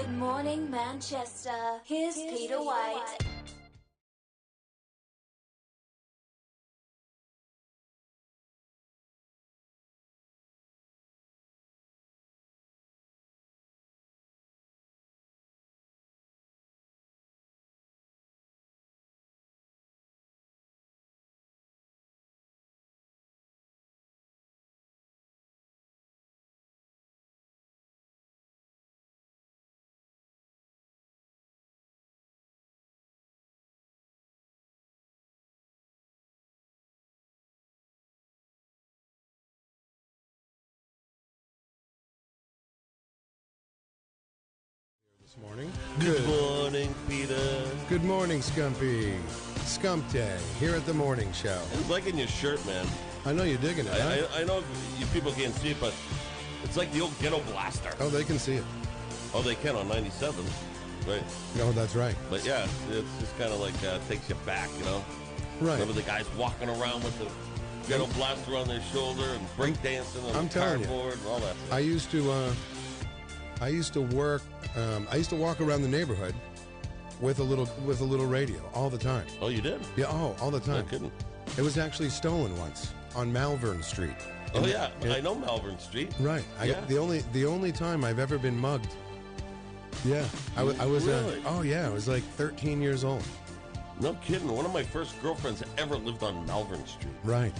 Good morning, Manchester. Here's Peter White. This morning. Good morning, Peter. Good morning, Skumpi. Skump Day here at the morning show. I'm liking your shirt, man. I know you're digging it. I know you people can't see it, but it's like the old ghetto blaster. Oh, they can see it. Oh, they can on 97, right? No, that's right. But yeah, it's just kind of like takes you back, you know? Right. Remember the guys walking around with the ghetto blaster on their shoulder and breakdancing on the cardboard and all that stuff. I used to work. I used to walk around the neighborhood with a little radio all the time. Oh, you did? Yeah. Oh, all the time. No kidding. It was actually stolen once on Malvern Street. Oh yeah, I know Malvern Street. Right. The only time I've ever been mugged. Yeah. I was. Really? Oh yeah. I was like 13 years old. No kidding. One of my first girlfriends ever lived on Malvern Street. Right.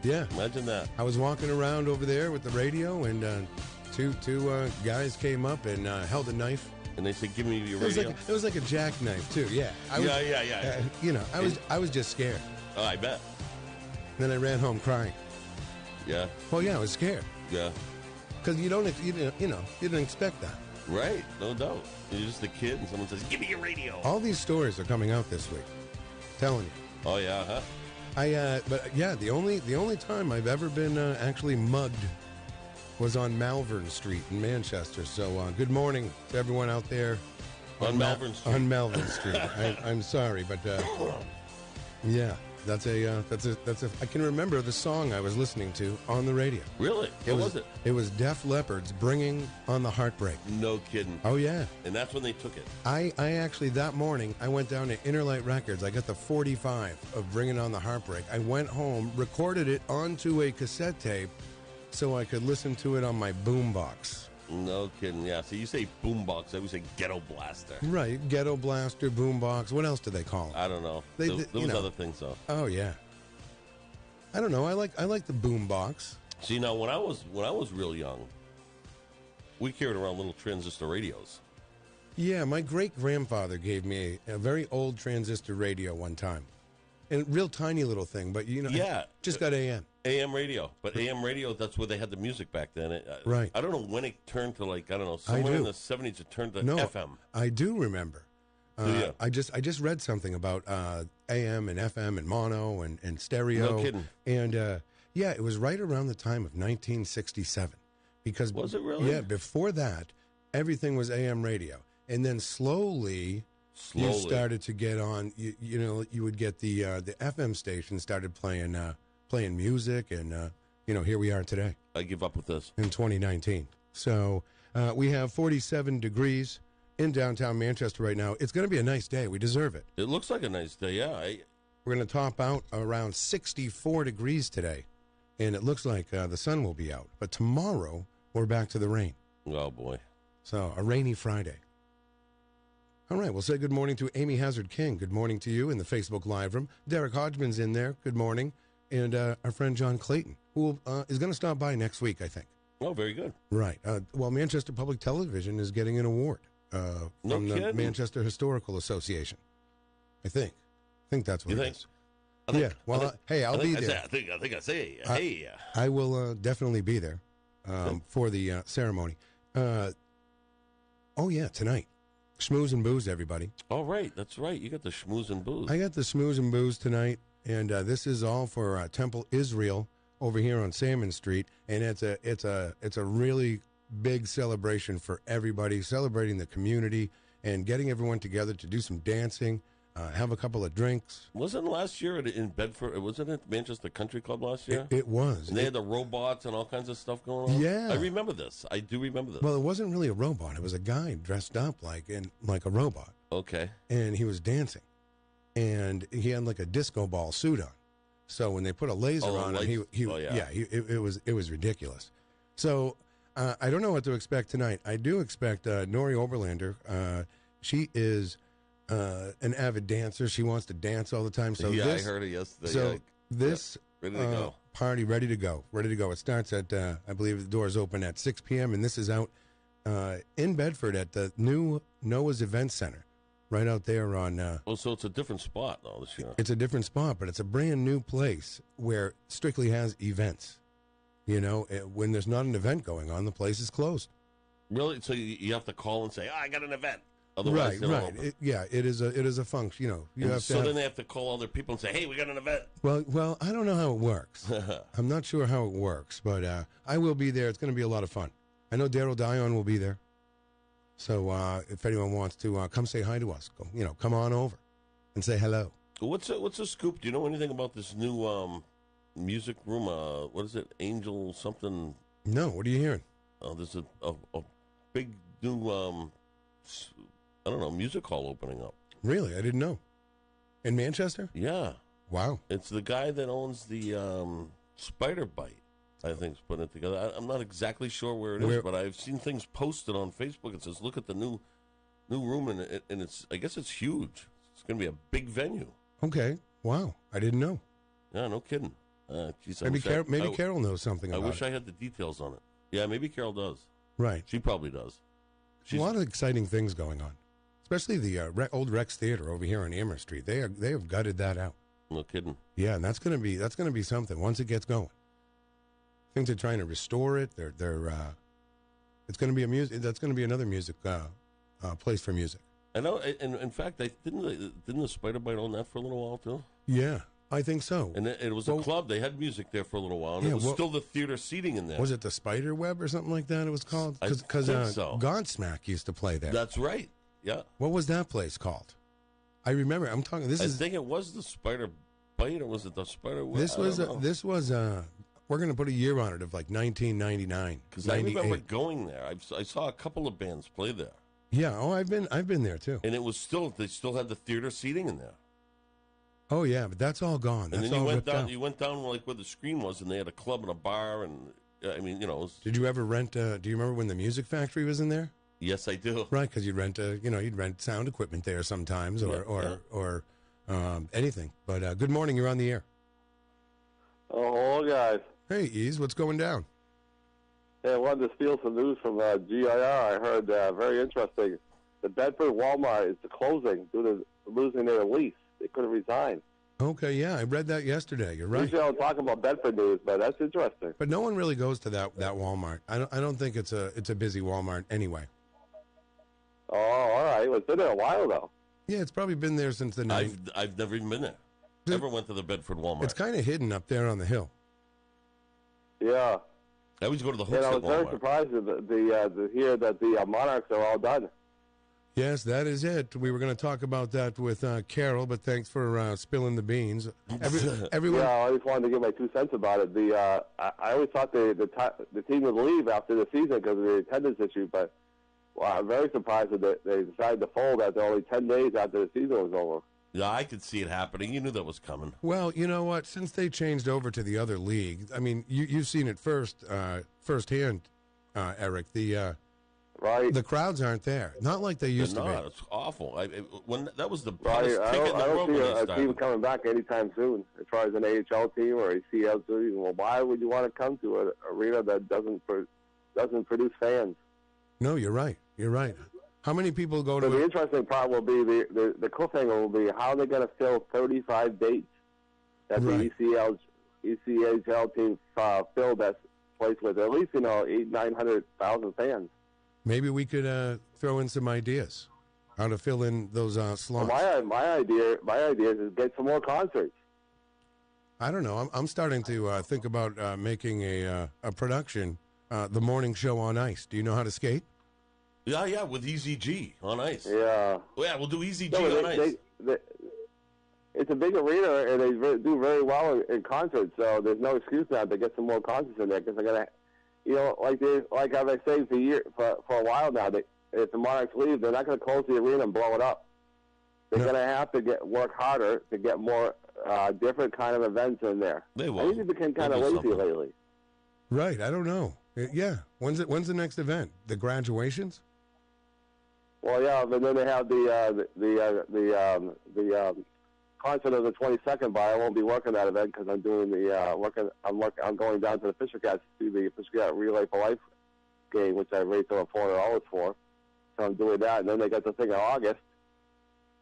Yeah. Imagine that. I was walking around over there with the radio, and two guys came up and held a knife. And they said, "Give me your radio." It was like a jackknife too. Yeah. Yeah. I was just scared. Oh, I bet. Then I ran home crying. Yeah. Well, yeah, I was scared Yeah. because you didn't expect that. Right. No doubt. You're just a kid, and someone says, "Give me your radio." All these stories are coming out this week. Telling you. Oh yeah, huh? But yeah, the only time I've ever been actually mugged was on Malvern Street in Manchester. So good morning to everyone out there On Malvern Street. On Malvern Street. I'm sorry, but yeah, that's a. I can remember the song I was listening to on the radio. Really? What was it? It was Def Leppard's "Bringing on the Heartbreak." No kidding. Oh yeah. And that's when they took it. I actually that morning I went down to Interlight Records. I got the 45 of "Bringing on the Heartbreak." I went home, recorded it onto a cassette tape, so I could listen to it on my boombox. No kidding. Yeah. So you say boombox, I would say ghetto blaster. Right, ghetto blaster, boombox. What else do they call it? I don't know. There was other things though. Oh yeah. I don't know. I like the boombox. See, now when I was real young, we carried around little transistor radios. Yeah, my great grandfather gave me a very old transistor radio one time, and real tiny little thing, but Yeah. just got AM. AM radio, but AM radio, that's where they had the music back then. Right. I don't know when it turned to somewhere in the 70s it turned to FM. I do remember. Do you? I just read something about AM and FM and mono and stereo. No kidding. And yeah, it was right around the time of 1967. Because was it really? Yeah, before that, everything was AM radio, and then slowly. You started to get on. You would get the FM station started playing music, and here we are today. I give up with this. In 2019. So we have 47 degrees in downtown Manchester right now. It's going to be a nice day. We deserve it. It looks like a nice day, yeah. We're going to top out around 64 degrees today, and it looks like the sun will be out. But tomorrow, we're back to the rain. Oh, boy. So a rainy Friday. All right, we'll say good morning to Amy Hazard King. Good morning to you in the Facebook Live room. Derek Hodgman's in there. Good morning. And our friend John Clayton, who is going to stop by next week, I think. Oh, very good. Right. Well, Manchester Public Television is getting an award from the Manchester Historical Association. I think that's what you it think? is. Yeah. Well, hey, I'll be there. I think I say, hey. I will definitely be there for the ceremony. Oh, yeah, tonight. Schmooze and Booze, everybody. Oh, right. That's right. You got the Schmooze and Booze. I got the Schmooze and Booze tonight, and this is all for Temple Israel over here on Salmon Street, and it's a really big celebration for everybody, celebrating the community and getting everyone together to do some dancing. have a couple of drinks. Wasn't last year in Bedford? Wasn't it Manchester Country Club last year? It was. And they had the robots and all kinds of stuff going on. Yeah, I remember this. I do remember this. Well, it wasn't really a robot. It was a guy dressed up like a robot. Okay. And he was dancing, and he had like a disco ball suit on. So when they put a laser on him, it was ridiculous. So I don't know what to expect tonight. I do expect Nori Oberlander. She is an avid dancer. She wants to dance all the time. So I heard her yesterday. So this ready to go. Party ready to go. It starts at I believe the doors open at 6 p.m. and this is out in Bedford at the new Noah's Event Center, right out there on. So it's a different spot though this year. It's a different spot, but it's a brand new place where Strictly has events. You know, when there's not an event going on, the place is closed. Really? So you have to call and say, I got an event. Otherwise, right. It is a function. You know, then they have to call other people and say, "Hey, we got an event." Well, I don't know how it works. I'm not sure how it works, but I will be there. It's going to be a lot of fun. I know Daryl Dion will be there, so if anyone wants to come say hi to us, come on over and say hello. What's a scoop? Do you know anything about this new music room? What is it? Angel something? No. What are you hearing? There's a big new. I don't know, music hall opening up. Really? I didn't know. In Manchester? Yeah. Wow. It's the guy that owns the Spider Bite, I think, is putting it together. I'm not exactly sure where it is, but I've seen things posted on Facebook. It says, look at the new room, and it's, I guess it's huge. It's going to be a big venue. Okay. Wow. I didn't know. Yeah, no kidding. Geez, maybe Carol knows something about it. I wish I had the details on it. Yeah, maybe Carol does. Right. She probably does. There's a lot of exciting things going on. Especially the old Rex Theater over here on Amherst Street. They have gutted that out. No kidding. Yeah, and that's gonna be something once it gets going. I think they're trying to restore it. It's gonna be that's gonna be another music place for music. I know. And in fact, didn't the Spider Bite own that for a little while too? Yeah, I think so. And it was a club. They had music there for a little while. And it was still the theater seating in there. Was it the Spider Web or something like that? It was called because so. Godsmack used to play there. That's right. Yeah. What was that place called? I remember. I'm talking. I think it was the Spider Bite, or was it the Spider Web? This was. We're going to put a year on it of like 1999. Because I remember going there. I saw a couple of bands play there. Yeah. Oh, I've been there too. And they still had the theater seating in there. Oh yeah, but that's all gone. And then you went down like where the screen was, and they had a club and a bar, and I mean, Did you ever rent? Do you remember when the Music Factory was in there? Yes, I do. Right, because you'd rent sound equipment there sometimes, or anything. But good morning, you're on the air. Oh, hello, guys. Hey, Ease, what's going down? Hey, I wanted to steal some news from GIR. I heard very interesting. The Bedford Walmart is closing due to losing their lease. They couldn't resign. Okay, yeah, I read that yesterday. You're right. Usually I don't talk about Bedford news, but that's interesting. But no one really goes to that Walmart. I don't think it's a busy Walmart anyway. Oh, all right. Well, it's been there a while, though. Yeah, it's probably been there since the 90s. I've never even been there. Never went to the Bedford Walmart. It's kind of hidden up there on the hill. Yeah. I always go to the Hooks I at was very Walmart. surprised to hear that the Monarchs are all done. Yes, that is it. We were going to talk about that with Carol, but thanks for spilling the beans. Everyone. Yeah, I just wanted to give my 2 cents about it. I always thought the team would leave after the season because of the attendance issue, but I'm very surprised that they decided to fold after only 10 days after the season was over. Yeah, I could see it happening. You knew that was coming. Well, you know what? Since they changed over to the other league, I mean, you've seen it firsthand, Eric. The crowds aren't there. Not like they used to be. It's awful. When that was the hottest ticket in the world when they I don't see a team started. coming back anytime soon as far as an AHL team or a CL team. Well, why would you want to come to an arena that doesn't produce fans? No, you're right. You're right. How many people go to the interesting part will be the cliffhanger will be how they're going to fill 35 dates that the ECHL team filled that place with at least 900,000 fans. Maybe we could throw in some ideas how to fill in those slots. Well, my idea is get some more concerts. I don't know. I'm starting to think about making a production, the morning show on ice. Do you know how to skate? Yeah, with Easy G on ice. Yeah. Well, yeah, we'll do Easy G on ice. it's a big arena, and they do very well in concerts. So there's no excuse now to get some more concerts in there because they're gonna, like as I say for a while now, if the Monarchs leave, they're not gonna close the arena and blow it up. They're gonna have to work harder to get more different kind of events in there. They will. I think they became kind of lazy lately. Right. I don't know. Yeah. When's the next event? The graduations? Well, yeah, but then they have the concert of the 22nd. But I won't be working that event because I'm doing I'm going down to the Fisher Cats to do the Fisher Cat Relay for Life game, which I raised over $400 for. So I'm doing that, and then they got the thing in August.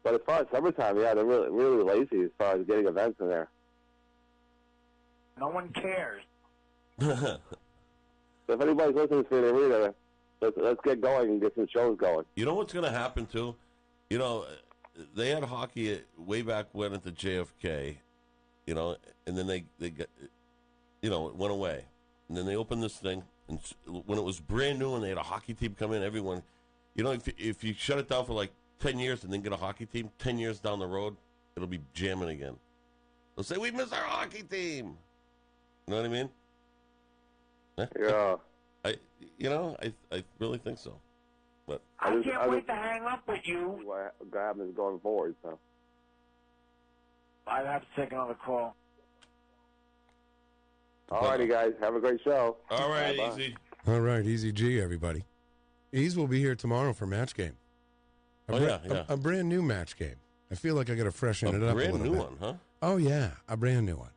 But as far as summertime, yeah, they're really, really lazy as far as getting events in there. No one cares. So if anybody's listening to the arena, let's get going and get some shows going. You know what's going to happen, too? You know, they had hockey way back when at the JFK, and then they got, it went away. And then they opened this thing, and when it was brand new and they had a hockey team come in, everyone, if you shut it down for like 10 years and then get a hockey team, 10 years down the road, it'll be jamming again. They'll say, we miss our hockey team. You know what I mean? Yeah. I really think so. But I can't wait to hang up with you. What happens going forward, so. I'd have to take another call. All righty, guys. Have a great show. All right, Bye-bye. Easy. All right, Easy G, everybody. Ease will be here tomorrow for match game. A brand new match game. I feel like I got to freshen it up a little bit. A brand new one, huh? Oh, yeah, a brand new one.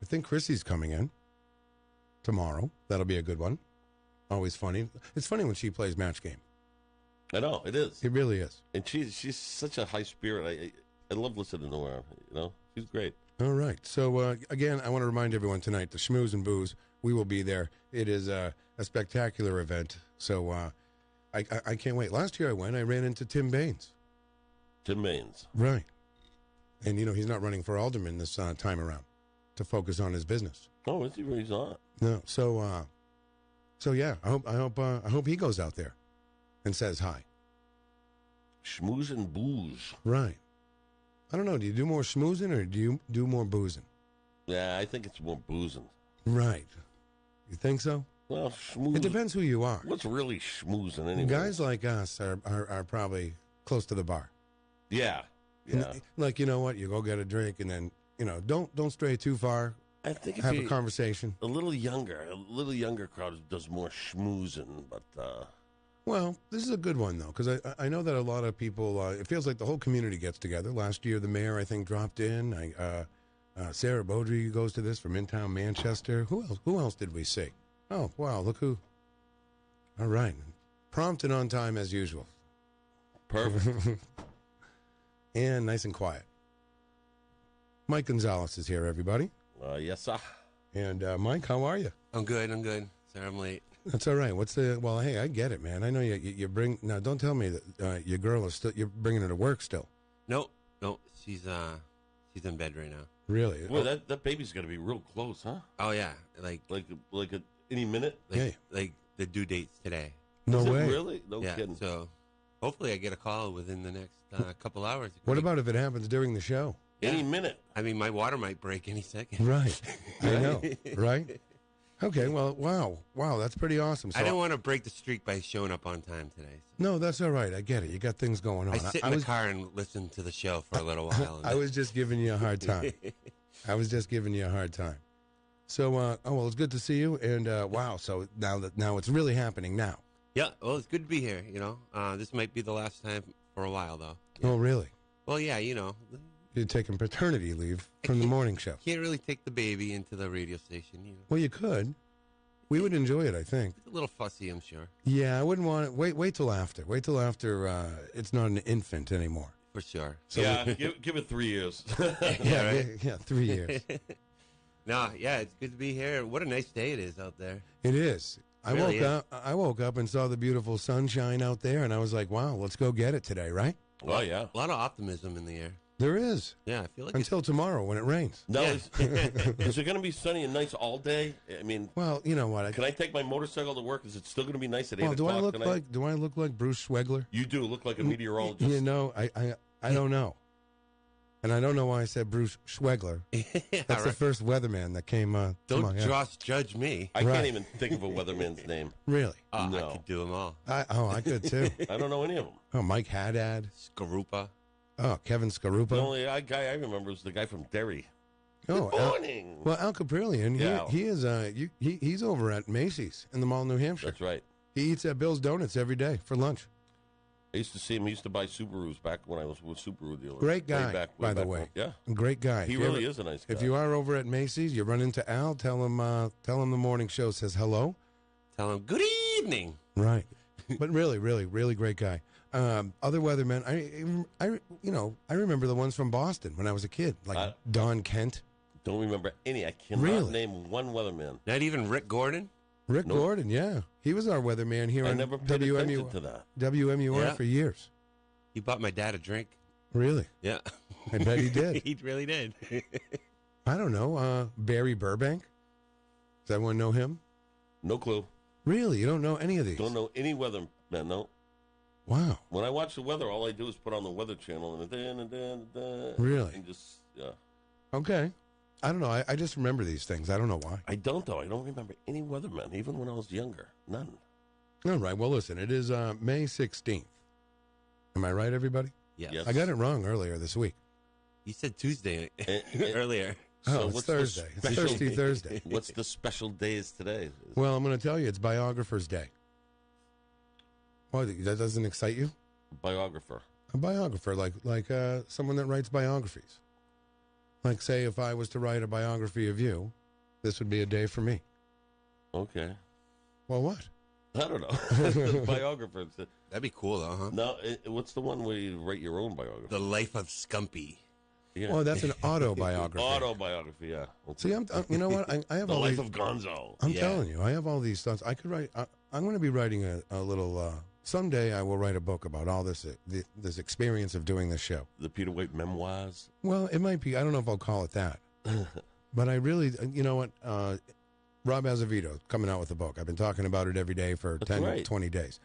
I think Chrissy's coming in tomorrow. That'll be a good one. Always funny. It's funny when she plays match game. I know, it is. It really is. And she's such a high spirit. I love listening to her. She's great. All right. So, again, I want to remind everyone tonight, the Schmooze and Booze, we will be there. It is a spectacular event. So, I can't wait. Last year I went, I ran into Tim Baines. Tim Baines. Right. And, he's not running for alderman this time around to focus on his business. Oh, is he? He's not. No. So yeah, I hope he goes out there and says hi. Schmooze and booze. Right. I don't know. Do you do more schmoozing or do you do more boozing? Yeah, I think it's more boozing. Right. You think so? Well, schmooze. It depends who you are. What's really schmoozing anyway? Guys like us are probably close to the bar. Yeah. Yeah. And, like, you know what? You go get a drink and then, don't stray too far. I think have a conversation. A little younger crowd does more schmoozing, but well, this is a good one though, because I know that a lot of people. It feels like the whole community gets together. Last year, the mayor I think dropped in. Sarah Beaudry goes to this from in town Manchester. Who else did we see? Oh wow, look who! All right, prompt and on time as usual. Perfect. And nice and quiet. Mike Gonzales is here, everybody. Yes, sir. And Mike, how are you? I'm good. Sorry, I'm late. That's all right. Well, hey, I get it, man. I know you bring. Now, don't tell me that your girl is still. You're bringing her to work still. No, she's in bed right now. Really? Well, that baby's got to be real close, huh? Oh yeah, like any minute. Like the due date's today. No way. Really? No kidding. So hopefully I get a call within the next couple hours. What about if it happens during the show? Any minute. I mean, my water might break any second. Right. I know. Right. Okay. Well, wow. That's pretty awesome. So I didn't want to break the streak by showing up on time today. So. No, that's all right. I get it. You got things going on. I sit in the car and listen to the show for a little while. I was just giving you a hard time. So, well, it's good to see you. And wow. So now it's really happening now. Yeah. Well, it's good to be here. This might be the last time for a while, though. Yeah. Oh, really? Well, yeah. You're taking paternity leave from the morning show. Can't really take the baby into the radio station. Well, you could. We would enjoy it, I think. It's a little fussy, I'm sure. Yeah, I wouldn't want it. Wait till after. Wait till after it's not an infant anymore. For sure. So give it 3 years. Yeah, right? Yeah, 3 years. No, yeah, it's good to be here. What a nice day it is out there. It is. I woke up and saw the beautiful sunshine out there, and I was like, wow, let's go get it today, right? Oh, yeah. A lot of optimism in the air. There is. Yeah, I feel like until tomorrow when it rains. No, is it going to be sunny and nice all day? I mean, well, you know what? Can I take my motorcycle to work? Is it still going to be nice at 8 o'clock? Do I look like Bruce Schwegler? You do look like a meteorologist. I don't know. And I don't know why I said Bruce Schwegler. That's the first weatherman that came. Don't just judge me. I can't even think of a weatherman's name. Really? Oh, No. I could do them all. I could too. I don't know any of them. Oh, Mike Haddad. Skarupa. Oh, Kevin Skarupa. The only guy I remember is the guy from Derry. Oh, Good morning. Well, Al Caprillion, Yeah. he is he's over at Macy's in the mall, New Hampshire. That's right. He eats at Bill's Donuts every day for lunch. I used to see him. He used to buy Subarus back when I was with Subaru dealers. Great guy, Way by the back way. when. Yeah, Great guy. he If you really ever- is a nice guy. If you are over at Macy's, you run into Al. Tell him the morning show says hello. Tell him, good evening. Right. But really, really, really great guy. Other weathermen, I remember the ones from Boston when I was a kid, like Don Kent, don't remember any. I cannot Really? name one weatherman. Not even Rick Gordon? Rick Nope. Gordon. Yeah, he was our weatherman here I on never paid attention to that. WMUR Yeah. for years. He bought my dad a drink. Really, Yeah. I bet he did. He really did. I don't know. Barry Burbank. Does everyone know him? No clue. Really, you don't know any of these? Don't know any weatherman. No. Wow. When I watch the weather, all I do is put on the Weather Channel and Really? and just yeah. Okay. I don't know. I just remember these things. I don't know why. I don't though. I don't remember any weathermen, even when I was younger. None. All right. Well, listen. It is May 16th. Am I right, everybody? Yes. Yes. I got it wrong earlier this week. You said Tuesday Eh, earlier. Oh, it's what's the Thursday. It's special- Thirsty Thursday. What's the special days today? Well, I'm going to tell you, it's Biographer's Day. What, that doesn't excite you? Biographer. A biographer, like someone that writes biographies. Like, say, if I was to write a biography of you, this would be a day for me. Okay. Well, what? I don't know. Biographer. That'd be cool, though, huh? No, what's the one where you write your own biography? The Life of Skumpi. Yeah. Oh, that's an autobiography. Autobiography, yeah. See, you know what? I have The all Life these, of Gonzo. I'm Yeah. telling you, I have all these thoughts. I could write. I'm going to be writing a little. Someday, I will write a book about all this this experience of doing this show. The Peter White memoirs. Well, it might be. I don't know if I'll call it that, but I really, you know what? Rob Azevedo coming out with a book. I've been talking about it every day for That's 10, right. 20 days.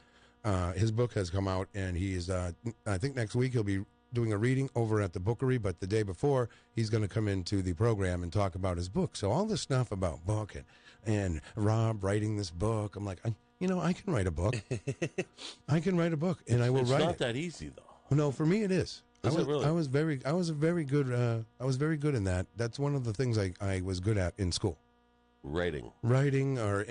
His book has come out, and he's. I think next week he'll be doing a reading over at the Bookery, but the day before he's going to come into the program and talk about his book. So all this stuff about book and Rob writing this book, I'm like, I can write a book. I can write a book, and I will It's write not it. that easy, though. No, for me it is. Is it really? I was very good. I was very good in that. That's one of the things I was good at in school. Writing. Writing or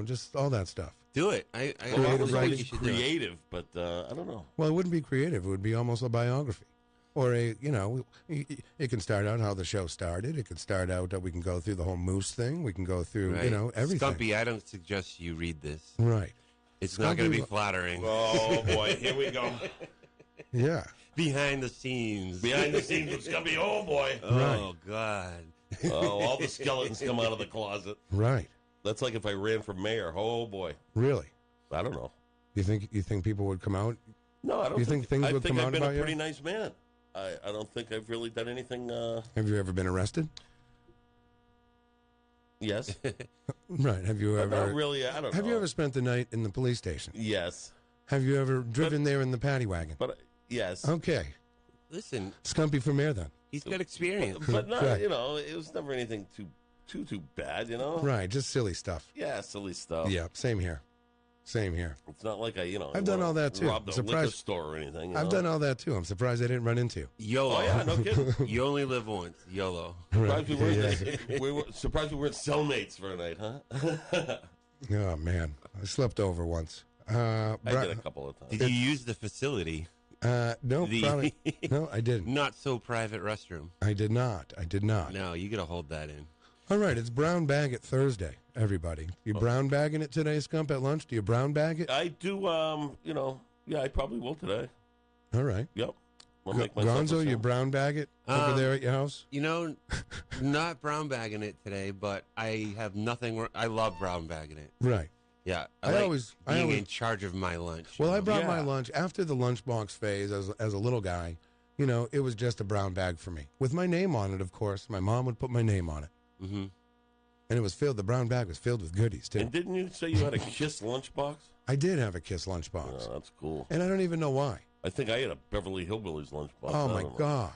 just all that stuff. Do it. I Creative always think writing. you should do it. Creative, but I don't know. Well, it wouldn't be creative. It would be almost a biography. Or it can start out how the show started. It can start out that we can go through the whole moose thing. We can go through, Right. everything. Skumpi, I don't suggest you read this. Right. It's not going to be Skumpi- flattering. Oh, boy. Here we go. Yeah. Behind the scenes. Behind the scenes of Skumpi. Oh, boy. Oh, God. Oh, all the skeletons come out of the closet. Right. That's like if I ran for mayor. Oh, boy. Really. I don't know. You think people would come out? No, I don't You think things I would think come I've out been about a you? pretty nice man. I don't think I've really done anything. Have you ever been arrested? Yes. Right. Have you But ever? not really. I don't know. Have you ever spent the night in the police station? Yes. Have you ever driven there in the paddy wagon? But yes. Okay. Listen, Skumpi for mayor then. he's got experience. But not, Right. it was never anything too bad, Right. Just silly stuff. Yeah, silly stuff. Yeah. Same here. Same here. It's not like I've done all that, too. Robbed a liquor Surprised- store or anything. I've done all that too. I'm surprised I didn't run into you. YOLO. Oh yeah, no kidding. You only live once. YOLO. Surprised we weren't, Yeah. surprised we weren't cellmates for a night, huh? Oh man, I slept over once. I did a couple of times. Did you use the facility? No, The- probably no. I didn't. Not so private restroom. I did not. I did not. No, you got to hold that in. All right, it's brown bag it Thursday. Everybody, you brown bagging it today, Scump, at lunch? Do you brown bag it? I do. Yeah, I probably will today. All right. Yep. I'll make myself a Gonzo, you sandwich. brown bag it over there at your house? You know, not brown bagging it today, but I have nothing. I love brown bagging it. Right. Yeah, I like always- being in charge of my lunch. Well, I you know? brought my Yeah. lunch after the lunchbox phase as a little guy. It was just a brown bag for me with my name on it. Of course, my mom would put my name on it, Mhm. and it was filled. The brown bag was filled with goodies too. And didn't you say you had a Kiss lunchbox? I did have a Kiss lunchbox, Oh, that's cool. and I don't even know why. I think I had a Beverly Hillbillies lunchbox. Oh, my God.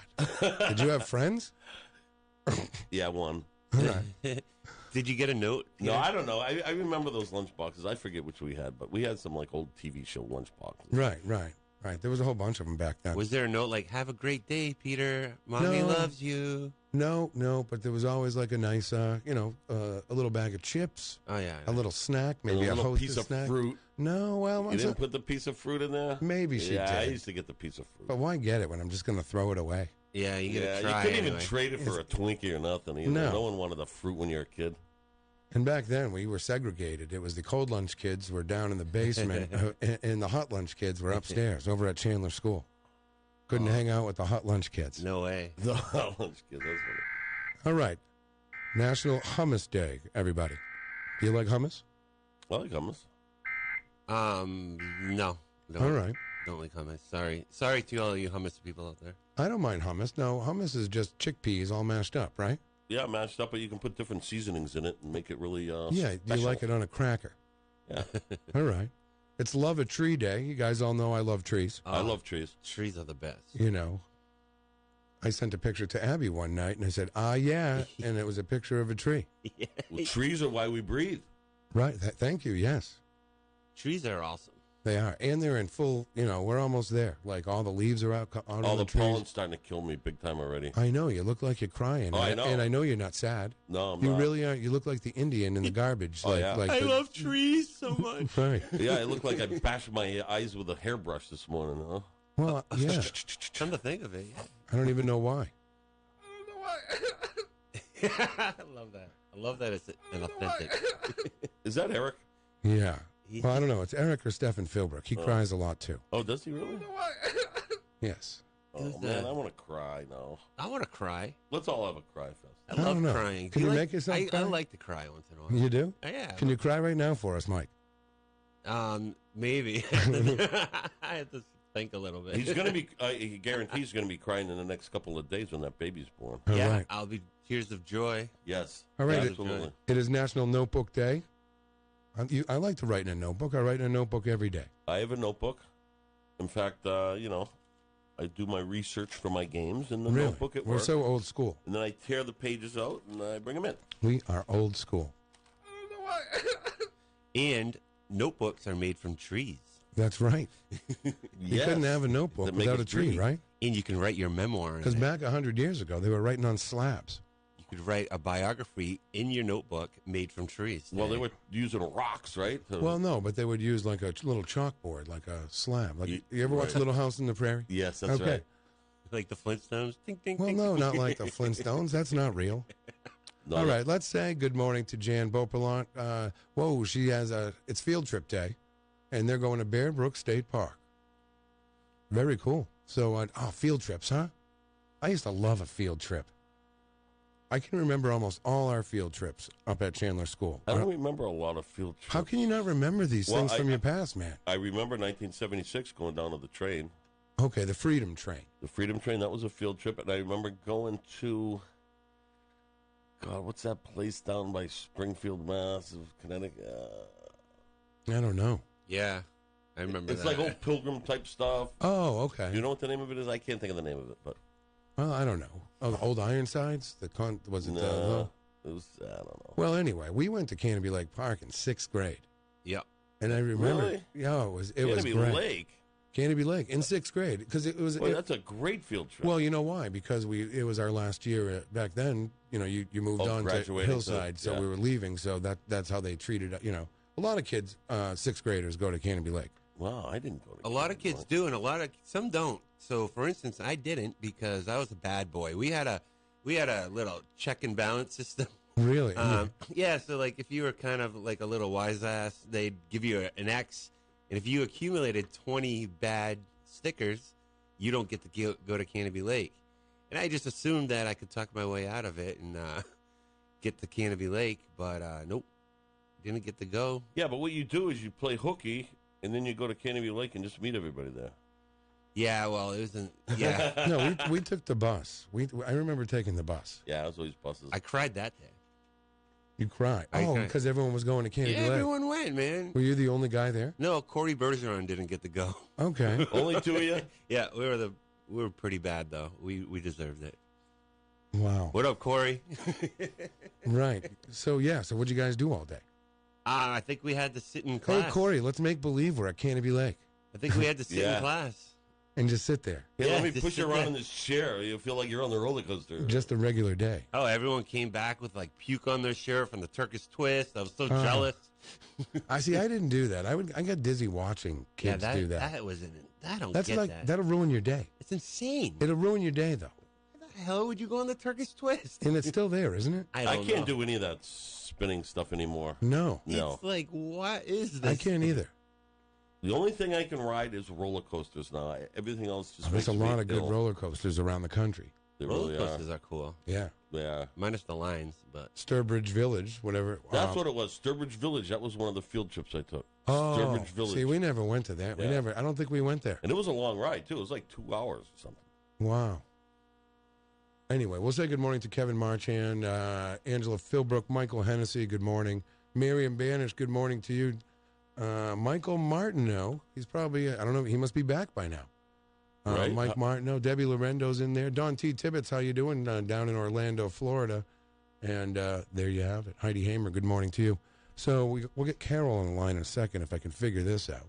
Did you have friends? Yeah, one. All right. Did you get a note? No, I don't know. I remember those lunchboxes. I forget which we had, but we had some like old TV show lunchboxes. Right. There was a whole bunch of them back then. Was there a note like, have a great day, Peter. Mommy loves you. No, but there was always like a nice, a little bag of chips. Oh, yeah. A little snack, And maybe a a little Hostess piece of snack. fruit. No, well, You didn't put the piece of fruit in there? Maybe she Yeah, I did. used to get the piece of fruit. But why get it when I'm just going to throw it away? Yeah, you Yeah, gotta try you couldn't anyway. even trade it for a Twinkie or nothing either. No. No one wanted the fruit when you were a kid. And back then, we were segregated. It was the cold lunch kids were down in the basement, and the hot lunch kids were upstairs over at Chandler School. Couldn't hang out with the hot lunch kids. No way. The lunch kids, that's funny. All right. National Hummus Day, everybody. Do you like hummus? I like hummus. No. Don't, All right. Don't like hummus. Sorry to all you hummus people out there. I don't mind hummus. No, hummus is just chickpeas all mashed up, right? Yeah, mashed up, but you can put different seasonings in it and make it really Yeah, do you like it on a cracker? Yeah. All right. It's Love a Tree Day. You guys all know I love trees. I love trees. Trees are the best. You know, I sent a picture to Abby one night, and I said, yeah, and it was a picture of a tree. Well, trees are why we breathe. Right. Thank you. Yes, Trees are awesome. they are. And they're in full, we're almost there. Like all the leaves are out on All the the trees. pollen's starting to kill me big time already. I know. You look like you're crying. Oh, I know. And I know you're not sad. No, I'm You not. really are. You look like the Indian in the garbage. Oh, yeah. I love trees so much. Right. Yeah, I look like I bashed my eyes with a hairbrush this morning, huh? Well, yeah. Come to think of it, yeah. I don't even know why. I love that. I love that it's an authentic. Is that Eric? Yeah. Well, I don't know. It's Eric or Stephen Philbrook. He cries a lot, too. Oh, does he really? Yes. Oh, Who's man, that? I want to cry now. I want to cry. Let's all have a cry fest. I I love don't know. crying. Can Do you like- make yourself I cry? like to cry once in a while. You do? Yeah. Can you cry right now for us, Mike? Maybe. I have to think a little bit. He's going to be, he guarantees he's going to be crying in the next couple of days when that baby's born. All yeah, right. I'll be tears of joy. Yes. All right. Absolutely. It is National Notebook Day. I like to write in a notebook. I write in a notebook every day. I have a notebook. In fact, I do my research for my games in the Really? notebook at We're work. so old school. And then I tear the pages out and I bring them in. We are old school. And notebooks are made from trees. That's right. You Yes. couldn't have a notebook That make without us a tree, breathe. right? And you can write your memoir in Because it. back 100 years ago, they were writing on slabs. You could write a biography in your notebook made from trees. Well, they were using rocks, right? Well, no, but they would use like a little chalkboard, like a slab. Like You- you ever watch right. Little House on the Prairie? Yes, that's Okay. right. Like the Flintstones. Ding, ding, Well, ding, no, ding. not like the Flintstones. That's not real. No, All no. right, let's say good morning to Jan Beaupillant. She has it's field trip day, and they're going to Bear Brook State Park. Very cool. So, field trips, huh? I used to love a field trip. I can remember almost all our field trips up at Chandler School. I don't remember a lot of field trips. How can you not remember these Well, things from your past, man? I remember 1976 going down to the train. Okay, the Freedom Train. The Freedom Train, that was a field trip. And I remember going to, God, what's that place down by Springfield, Mass, of Connecticut? I don't know. Yeah, I remember It's that. like old pilgrim type stuff. Oh, okay. You know what the name of it is? I can't think of the name of it, but Well, I don't know. Oh, the old Ironsides? Was it? no, it was, I don't know. Well, anyway, we went to Canterbury Lake Park in 6th grade. Yep. And I remember, Really? yeah, it was Canterbury great. Lake. Canterbury Lake in 6th grade because it was. Boy, that's a great field trip. Well, you know why? Because it was our last year back then. You moved on to graduating, Hillside, so yeah. we were leaving. So that's how they treated. A lot of kids, 6th graders, go to Canterbury Lake. Wow, I didn't go to A lot of Canterbury kids Lake. do, and some don't. So, for instance, I didn't because I was a bad boy. We had a little check and balance system. Really? Yeah. So, like, if you were kind of like a little wise ass, they'd give you an X, and if you accumulated 20 bad stickers, you don't get to go to Canterbury Lake. And I just assumed that I could talk my way out of it and get to Canterbury Lake, but nope, didn't get to go. Yeah, but what you do is you play hooky, and then you go to Canterbury Lake and just meet everybody there. Yeah, well, it wasn't. Yeah, No, we took the bus. I remember taking the bus. Yeah, it was always buses. I cried that day. You cried. I Oh, cried. because everyone was going to Candy Yeah, Lake. everyone went, man. Were you the only guy there? No, Corey Bergeron didn't get to go. Okay. Only two of you? Yeah, we were pretty bad though. We deserved it. Wow. What up, Corey? Right. So what'd you guys do all day? I think we had to sit in class. Hey, Corey, let's make believe we're at Canopy Lake I think we had to sit Yeah. in class. and just sit there. Yeah, Yeah, let me just push you sit around there. in this chair. You feel like you're on the roller coaster. Just a regular day. Oh, everyone came back with like puke on their shirt from the Turkish twist. I was so jealous. I didn't do that. I got dizzy watching kids do that. That wasn't. I don't That's get like that. that'll ruin your day. It's insane. It'll ruin your day though. Why the hell would you go on the Turkish twist? And it's still there, isn't it? I can't do any of that spinning stuff anymore. No. No. It's like, what is this? I can't either. The only thing I can ride is roller coasters now. Everything else just There's makes a lot me of good ill. roller coasters around the country. They Roller really coasters are cool. Yeah. Yeah. Minus the lines, but Sturbridge Village, whatever. That's what it was. Sturbridge Village. That was one of the field trips I took. Oh, Sturbridge Village. see, we never went to that. Yeah. I don't think we went there. And it was a long ride, too. It was like 2 hours or something. Wow. Anyway, we'll say good morning to Kevin Marchand, Angela Philbrook, Michael Hennessy, good morning. Miriam Banish, good morning to you. Michael Martineau, he's probably, I don't know, he must be back by now. Right. Mike Martineau, Debbie Lorendo's in there. Don T. Tibbetts, how you doing down in Orlando, Florida? And there you have it. Heidi Hamer, good morning to you. So we'll get Carol on the line in a second if I can figure this out.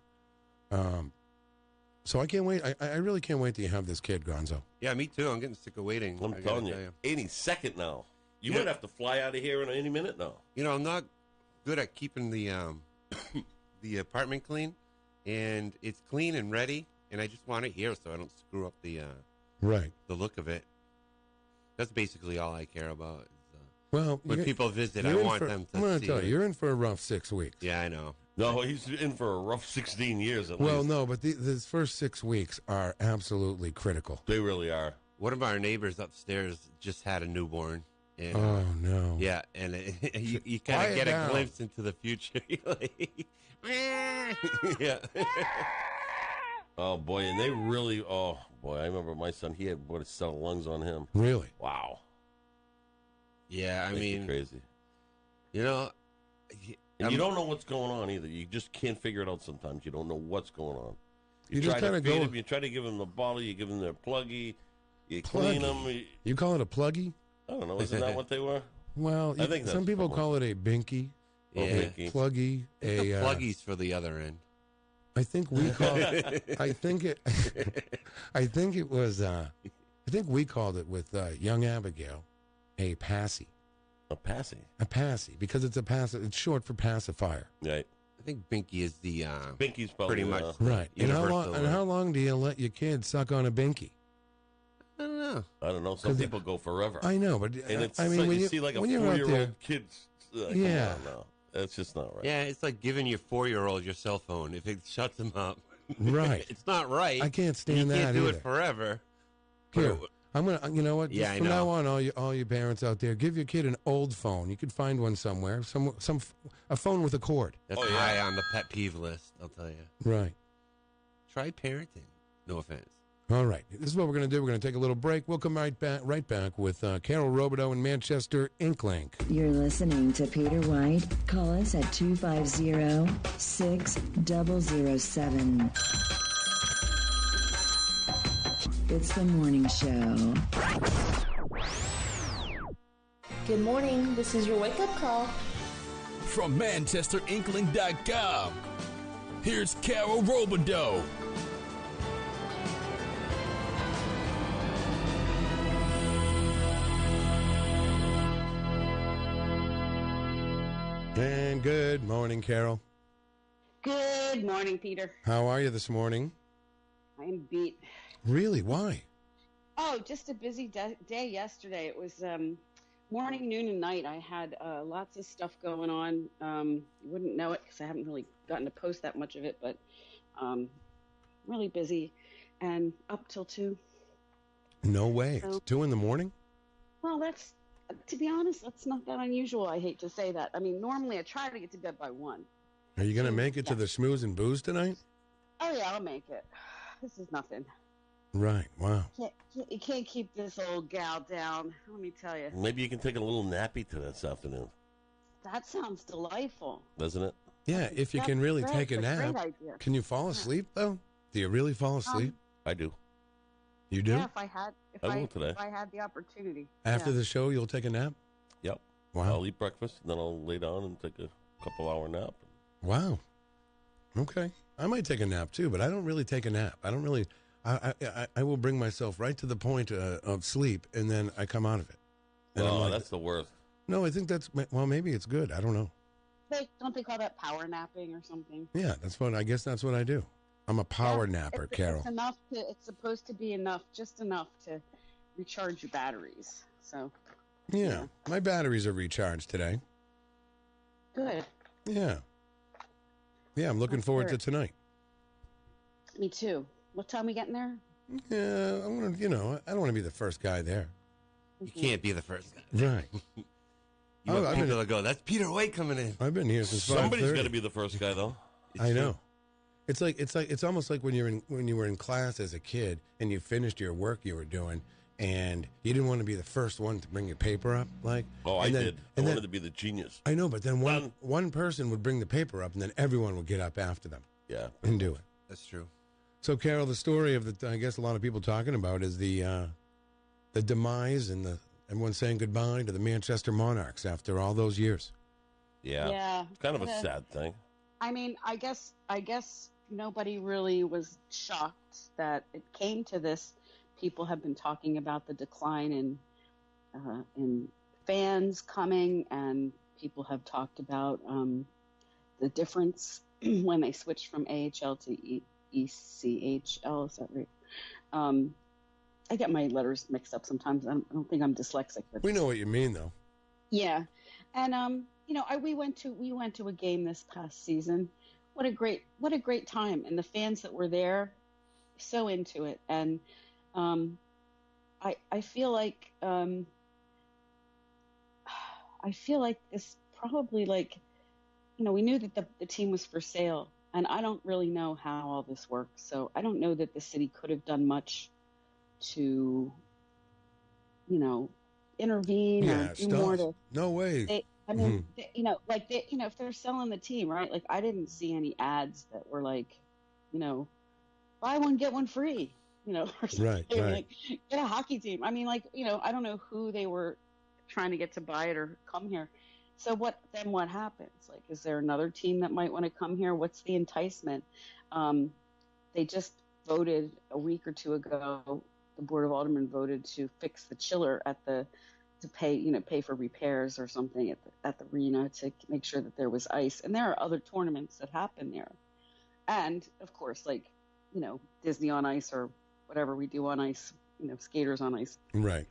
So I can't wait. I really can't wait till you have this kid, Gonzo. yeah, me too. I'm getting sick of waiting. I'm I gotta telling tell you. Any second now. You might have to fly out of here in any minute now. You know, I'm not good at keeping the the apartment clean, and it's clean and ready, and I just want it here so I don't screw up the Right. look of it. That's basically all I care about. Well, When people visit, I you're in want for- them to I'm going see to tell it. you, you're in for a rough 6 weeks. Yeah, I know. No, he's in for a rough 16 years at Well, least. no, but these first 6 weeks are absolutely critical. They really are. One of our neighbors upstairs just had a newborn. And, Oh, no. yeah, and you kind Quiet of get down. a glimpse into the future. You're like, yeah. Oh, boy. And they really, oh, boy. I remember my son, he had a set of lungs on him. Really? Wow. Yeah, I Makes you mean, crazy. you know, And you don't know what's going on either. You just can't figure it out sometimes. You don't know what's going on. You just try to kinda feed go- him. You try to give him the bottle. You give him their pluggy. You clean them. You call it a pluggy? I don't know. Isn't that what they were? Well, I think some that's people somewhat- call it a binky, yeah. Binky. pluggy, The a. pluggies for the other end. I think we call it. I think it. I think it was. I think we called it with young Abigail, a passy. A passy. A passy because it's a pass. It's short for pacifier. Right. I think Binky is the Binky's probably pretty much Right. And how universal long? And how long do you let your kids suck on a binky? I don't know. I don't know. Some 'Cause people go forever. I know, but and it's I mean, like when you see like a when you're out there, 4-year-old kid. Yeah. No, that's just not right. Yeah, it's like giving your 4-year-old your cell phone. If it shuts him up, Right. it's not right. I can't stand you that can't do either. it forever. Here, I'm gonna. You know what? Yeah, Just I from know. now on, all you parents out there, give your kid an old phone. You could find one somewhere. A phone with a cord. That's Oh, yeah. high on the pet peeve list. I'll tell you. Right. Try parenting. No offense. All right. This is what we're going to do. We're going to take a little break. We'll come right back with Carol Robideau and Manchester Inklink. You're listening to Peter White. Call us at 250-6007. It's the morning show. Good morning. This is your wake-up call. From ManchesterInkling.com, here's Carol Robideau. And good morning, Carol. Good morning, Peter. How are you this morning? I am beat. Really? Why? Oh, just a busy day yesterday. It was morning, noon, and night. I had lots of stuff going on. You wouldn't know it because I haven't really gotten to post that much of it, but really busy and up till 2. No way. So- It's 2 in the morning? Well, that's, to be honest, that's not that unusual. I hate to say that. I mean, normally I try to get to bed by 1. Are you going to make it to the Schmooze and Booze tonight? Oh, yeah, I'll make it. This is nothing. Right. Wow. You can't keep this old gal down. Let me tell you. Maybe you can take a little nappy to this afternoon. That sounds delightful. Doesn't it? Yeah, if you can really That's take a great nap. idea. Can you fall asleep, though? Do you really fall asleep? I do. You do? Yeah, if I will today. If I had the opportunity. After the show, you'll take a nap? Yep. Wow. I'll eat breakfast, and then I'll lay down and take a couple-hour nap. Wow. Okay. I might take a nap, too, but I don't really take a nap. I don't really... I will bring myself right to the point of sleep, and then I come out of it. And I'm like, that's the worst. No, I think that's... Well, maybe it's good. I don't know. Don't they call that power napping or something? Yeah, I guess that's what I do. I'm a power napper, Carol. It's enough it's supposed to be enough, just enough to recharge your batteries. So Yeah, my batteries are recharged today. Good. Yeah. Yeah, I'm looking forward to tonight. Me too. What time we getting there? Yeah, I want to, I don't want to be the first guy there. You can't be the first guy. Right. You want people to go, that's Peter White coming in. I've been here since 5:30. Somebody's got to be the first guy, though. I know. It's almost like when you were in class as a kid and you finished your work you were doing and you didn't want to be the first one to bring your paper up, like. Oh, I did. I wanted to be the genius. I know, but then one person would bring the paper up and then everyone would get up after them. Yeah, and do it. That's true. So, Carol, the story of I guess a lot of people talking about is the demise and everyone saying goodbye to the Manchester Monarchs after all those years. Yeah. It's kind of a sad thing. I mean, I guess nobody really was shocked that it came to this. People have been talking about the decline in fans coming, and people have talked about the difference when they switched from AHL to ECHL. Is that right? I get my letters mixed up sometimes. I don't think I'm dyslexic. But we know what you mean, though. Yeah, and we went to a game this past season. What a great time, and the fans that were there, so into it. And I feel like this probably we knew that the team was for sale, and I don't really know how all this works. So I don't know that the city could have done much to, intervene or do more to. No way. If they're selling the team, right? Like, I didn't see any ads that were like, buy one, get one free, or something. Right. Like, get a hockey team. I mean, I don't know who they were trying to get to buy it or come here. So what happens? Like, is there another team that might want to come here? What's the enticement? They just voted a week or two ago. The Board of Aldermen voted to fix the chiller to pay for repairs or something at the arena to make sure that there was ice. And there are other tournaments that happen there. And of course, Disney on Ice or whatever we do on ice, skaters on ice. Right.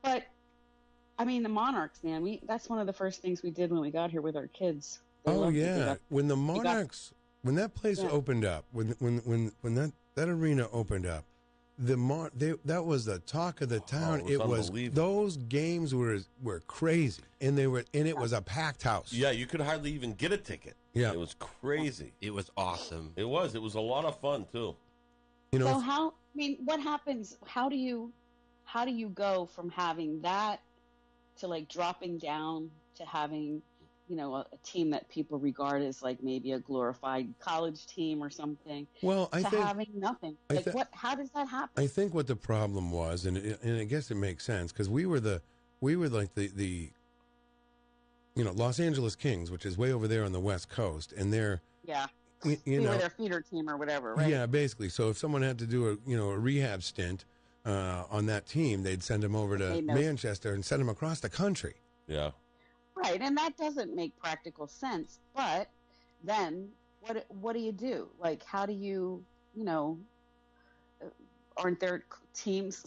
But I mean, the Monarchs, man, that's one of the first things we did when we got here with our kids. Oh yeah. When the Monarchs, when that place opened up, when that arena opened up, that was the talk of the town. It was those games were crazy, and it was a packed house. Yeah, you could hardly even get a ticket. Yeah, it was crazy. It was awesome. It was a lot of fun too. So what happens? How do you go from having that to dropping down to having a team that people regard as maybe a glorified college team or something? Well, I think having nothing. How does that happen? I think what the problem was, and I guess it makes sense, because we were like the Los Angeles Kings, which is way over there on the West Coast, and they're we were their feeder team or whatever, right? Yeah, basically. So if someone had to do a rehab stint on that team, they'd send them over to Manchester and send them across the country. Yeah. Right, and that doesn't make practical sense. But then, what do you do? How do you, aren't there teams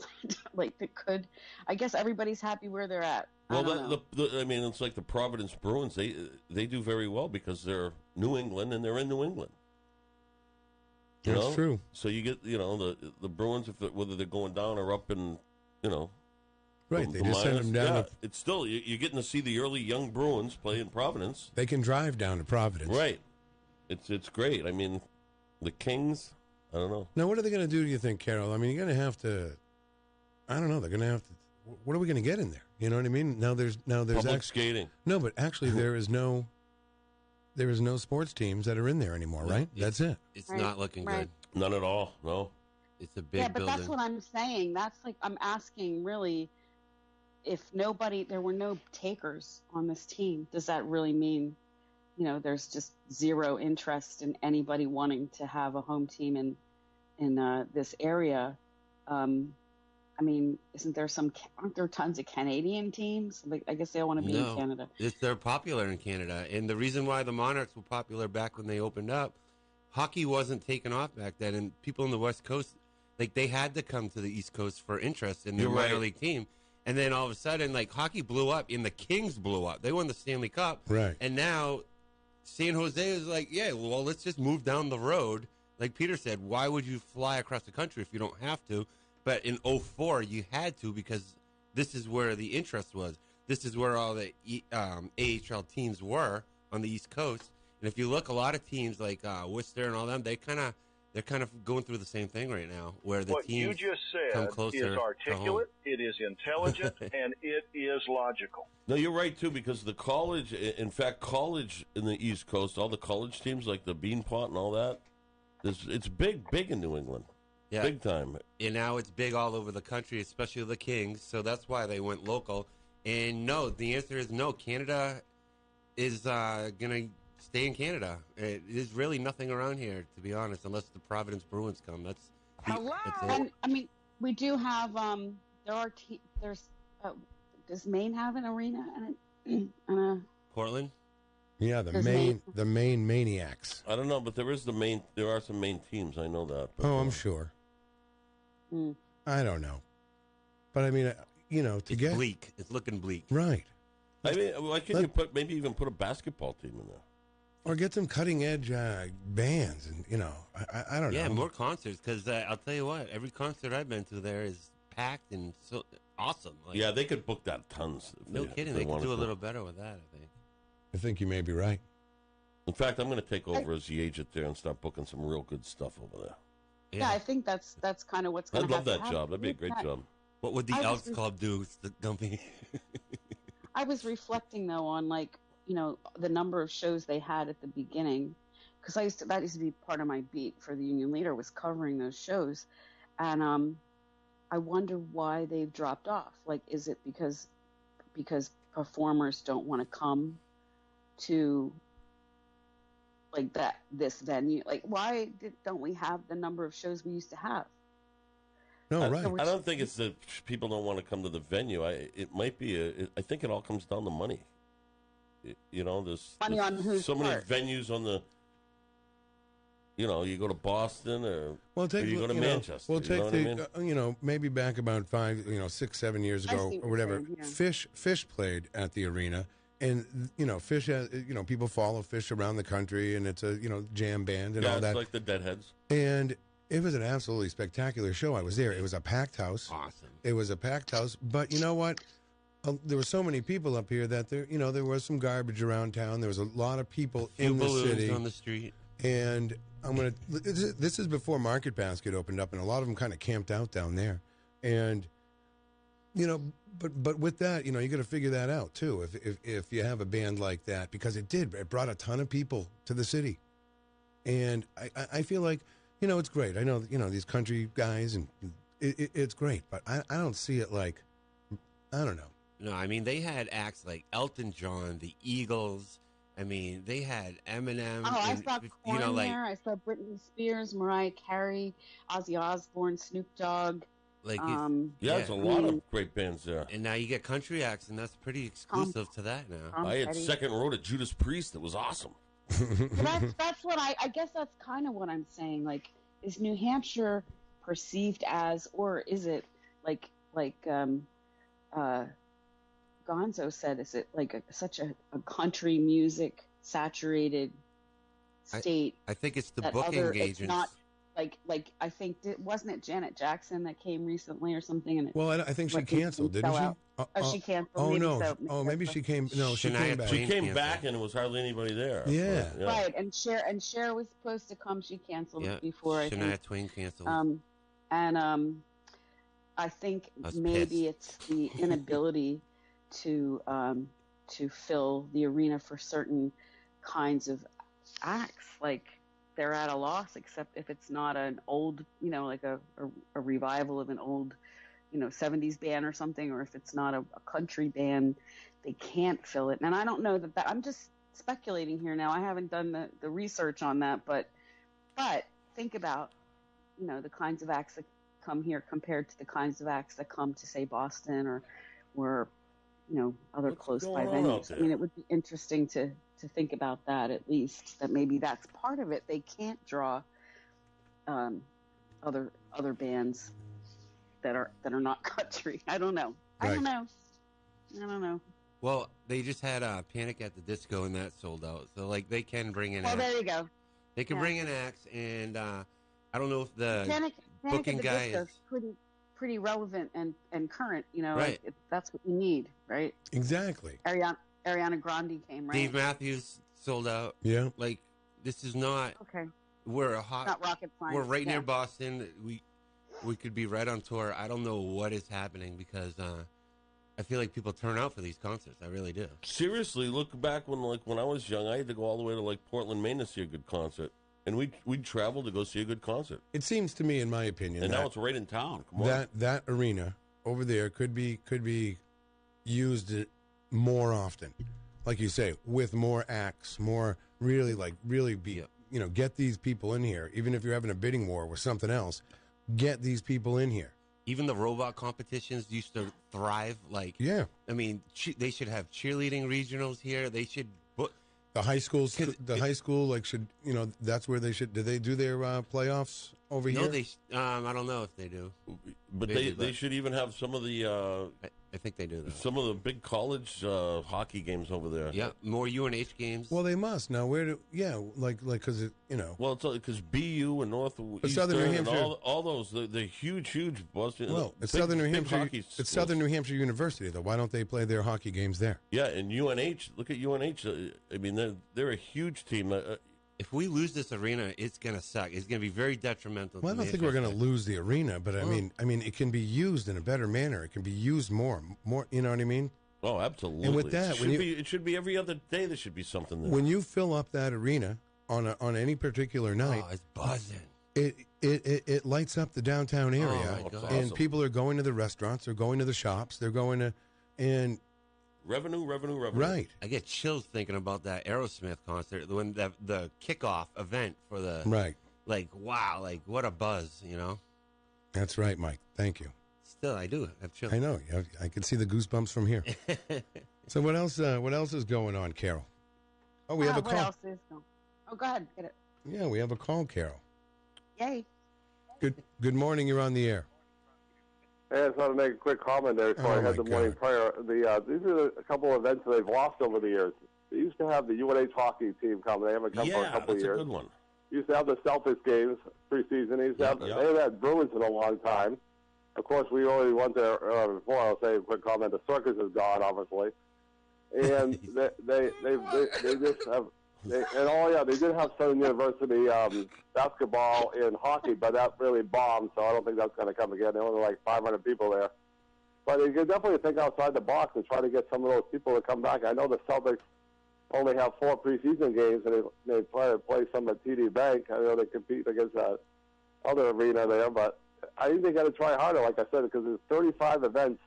that could? I guess everybody's happy where they're at. Well, it's like the Providence Bruins. They do very well because they're New England and they're in New England. That's true. So you get the Bruins, whether they're going down or up in Right, they just send them down. Yeah, it's still you're getting to see the early young Bruins play in Providence. They can drive down to Providence. Right. It's great. I mean, the Kings, I don't know. Now, what are they going to do, do you think, Carol? I mean, you're going to have to, I don't know, they're going to have to, what are we going to get in there? You know what I mean? Now there's Public skating. No, but actually there is no sports teams that are in there anymore, right? That's it. It's not looking good. None at all. No. It's a big but building. that's what I'm saying. That's like I'm asking really if there were no takers on this team, does that really mean, there's just zero interest in anybody wanting to have a home team in this area? I mean, aren't there tons of Canadian teams? Like, I guess they all want to be in Canada. They're popular in Canada. And the reason why the Monarchs were popular back when they opened up, hockey wasn't taken off back then. And people in the West Coast, like, they had to come to the East Coast for interest in their minor league team. And then all of a sudden, like, hockey blew up and the Kings blew up. They won the Stanley Cup. Right. And now San Jose is like, yeah, well, let's just move down the road. Like Peter said, why would you fly across the country if you don't have to? But in 2004, you had to because this is where the interest was. This is where all the AHL teams were on the East Coast. And if you look, a lot of teams like Worcester and all them, they're kind of going through the same thing right now, where the teams what you just come said closer is articulate, it is intelligent, and it is logical. No, you're right, too, because the college in the East Coast, all the college teams like the Beanpot and all that, it's big in New England. Yeah. Big time. And now it's big all over the country, especially the Kings, so that's why they went local. And no, the answer is no. Canada is going to stay in Canada. There's really nothing around here, to be honest, unless the Providence Bruins come. That's And, I mean, we do have, does Maine have an arena Portland? Yeah, the Maine Maniacs. I don't know, but there are some Maine teams. I know that. But, I'm sure. I don't know. But I mean, it's bleak. It's looking bleak. Right. I mean, why can't you maybe put a basketball team in there? Or get some cutting edge bands, and I don't know. Yeah, more concerts. Because I'll tell you what, every concert I've been to there is packed and so awesome. Like, yeah, they could book that tons. No kidding, they could do a little better with that. I think you may be right. In fact, I'm going to take over as the agent there and start booking some real good stuff over there. Yeah, I think that's kind of what's going to happen. I'd love that job. That'd be a great job. What would the Elks Club do, Skumpi? I was reflecting though on the number of shows they had at the beginning, because that used to be part of my beat for the Union Leader, was covering those shows, and I wonder why they've dropped off. Like, is it because performers don't want to come to like this venue? Like, why don't we have the number of shows we used to have? No, right. I don't think it's that people don't want to come to the venue. I think it all comes down to money. There's money on whose so many part? venues on the. You go to Boston or you go to Manchester. Well, take maybe back about 6, 7 years ago or whatever. Fish played at the arena, and Fish has people follow Fish around the country, and it's a jam band and all that. It's like the Deadheads. And it was an absolutely spectacular show. I was there. It was a packed house. Awesome. It was a packed house, but you know what? There were so many people up here that there was some garbage around town. There was a lot of people in the city on the street, and this is before Market Basket opened up, and a lot of them kind of camped out down there, and but with that, you got to figure that out too. If you have a band like that, because it brought a ton of people to the city, and I feel like it's great. I know these country guys, and it's great, but I don't see it like, I don't know. No, I mean, they had acts like Elton John, the Eagles. I mean, they had Eminem. Oh, I saw Korn there. I saw Britney Spears, Mariah Carey, Ozzy Osbourne, Snoop Dogg. There's a lot of great bands there. And now you get country acts, and that's pretty exclusive to that now. I had second row to Judas Priest. That was awesome. That's what I guess that's kind of what I'm saying. Like, is New Hampshire perceived as, or is it like Gonzo said, is it like such a country music saturated state? I think it's the booking agents. It's not like I think wasn't it Janet Jackson that came recently or something? And I think she canceled, didn't she? She canceled. Oh no! Maybe she came. No, she came back. She came back, and it was hardly anybody there. Yeah, right. And Cher was supposed to come. She canceled before. Shania Twain canceled. I think I was maybe pissed. it's the inability to fill the arena for certain kinds of acts. Like they're at a loss, except if it's not an old, like a revival of an old, 70s band or something, or if it's not a country band, they can't fill it. And I don't know that I'm just speculating here now. I haven't done the research on that, but think about, the kinds of acts that come here compared to the kinds of acts that come to, say, Boston or other What's close going by on out venues. there? I mean, it would be interesting to think about that, at least, that maybe that's part of it. They can't draw other bands that are not country. I don't know. Right. I don't know. Well, they just had Panic at the Disco, and that sold out. So, like, they can bring in Well, acts. there you go. They can bring in acts, and I don't know if the Panic booking at the guy Disco is... pretty relevant and current. Right. That's what you need, right? Exactly. Ariana Grande came, right? Dave Matthews sold out. Yeah. Like, this is not... Okay. We're a hot... Not rocket science. We're right near Boston. We could be right on tour. I don't know what is happening because I feel like people turn out for these concerts. I really do. Seriously, look back when I was young, I had to go all the way to like Portland, Maine to see a good concert, and we'd travel to go see a good concert. It seems to me, in my opinion, And that, now it's right in town. Come on. that arena over there could be used more often, like you say, with more acts, more really be get these people in here. Even if you're having a bidding war with something else, get these people in here. Even the robot competitions used to thrive. Like, Yeah. I mean, they should have cheerleading regionals here. They should book. The high school should that's where they should. Do they do their playoffs over here? No, I don't know if they do. But they should even have some of the I think they do though. some of the big college hockey games over there. Yeah, more UNH games. Well, they must now. Because Well, it's because BU and Northeastern Southern New Hampshire- and all those the huge Boston. Well, it's big- Southern New big Hampshire. hockey It's schools. Southern New Hampshire University, though. Why don't they play their hockey games there? Yeah, and UNH. Look at UNH. I mean, they're a huge team. If we lose this arena, it's gonna suck. It's gonna be very detrimental. Well, I to don't the think we're going to infrastructure. lose the arena, but I mean, it can be used in a better manner. It can be used more. You know what I mean? Oh, absolutely. And with that, it should be every other day. There should be something there. When you fill up that arena on any particular night, Oh, it's buzzing. it lights up the downtown area, my God. and Awesome. people are going to the restaurants, they're going to the shops, they're going to, and Revenue. right, I get chills thinking about that Aerosmith concert when the kickoff event for the right. like wow, like what a buzz, That's right, Mike. Thank you. Still, I do have chills. I know. I can see the goosebumps from here. So what else? What else is going on, Carol? Oh, we have a What call. else is going? Oh, go ahead, get it. Yeah, we have a call, Carol. Yay. Good morning. You're on the air. Hey, I just want to make a quick comment there before Oh, I had my the morning God. prayer. These are a couple of events that they've lost over the years. They used to have the UNH hockey team come. They haven't come for a Yeah, couple of that's a years. good one. Used to have the Celtics games preseason. They used to have, Yeah. They haven't had Bruins in a long time. Of course, we already went there before. I'll say a quick comment. The circus is gone, obviously, and they just have. They did have Southern University basketball and hockey, but that really bombed, so I don't think that's going to come again. There were only like 500 people there. But you can definitely think outside the box and try to get some of those people to come back. I know the Celtics only have 4 preseason games, and they play some at TD Bank. I know they compete against that other arena there, but I think they got to try harder, like I said, because there's 35 events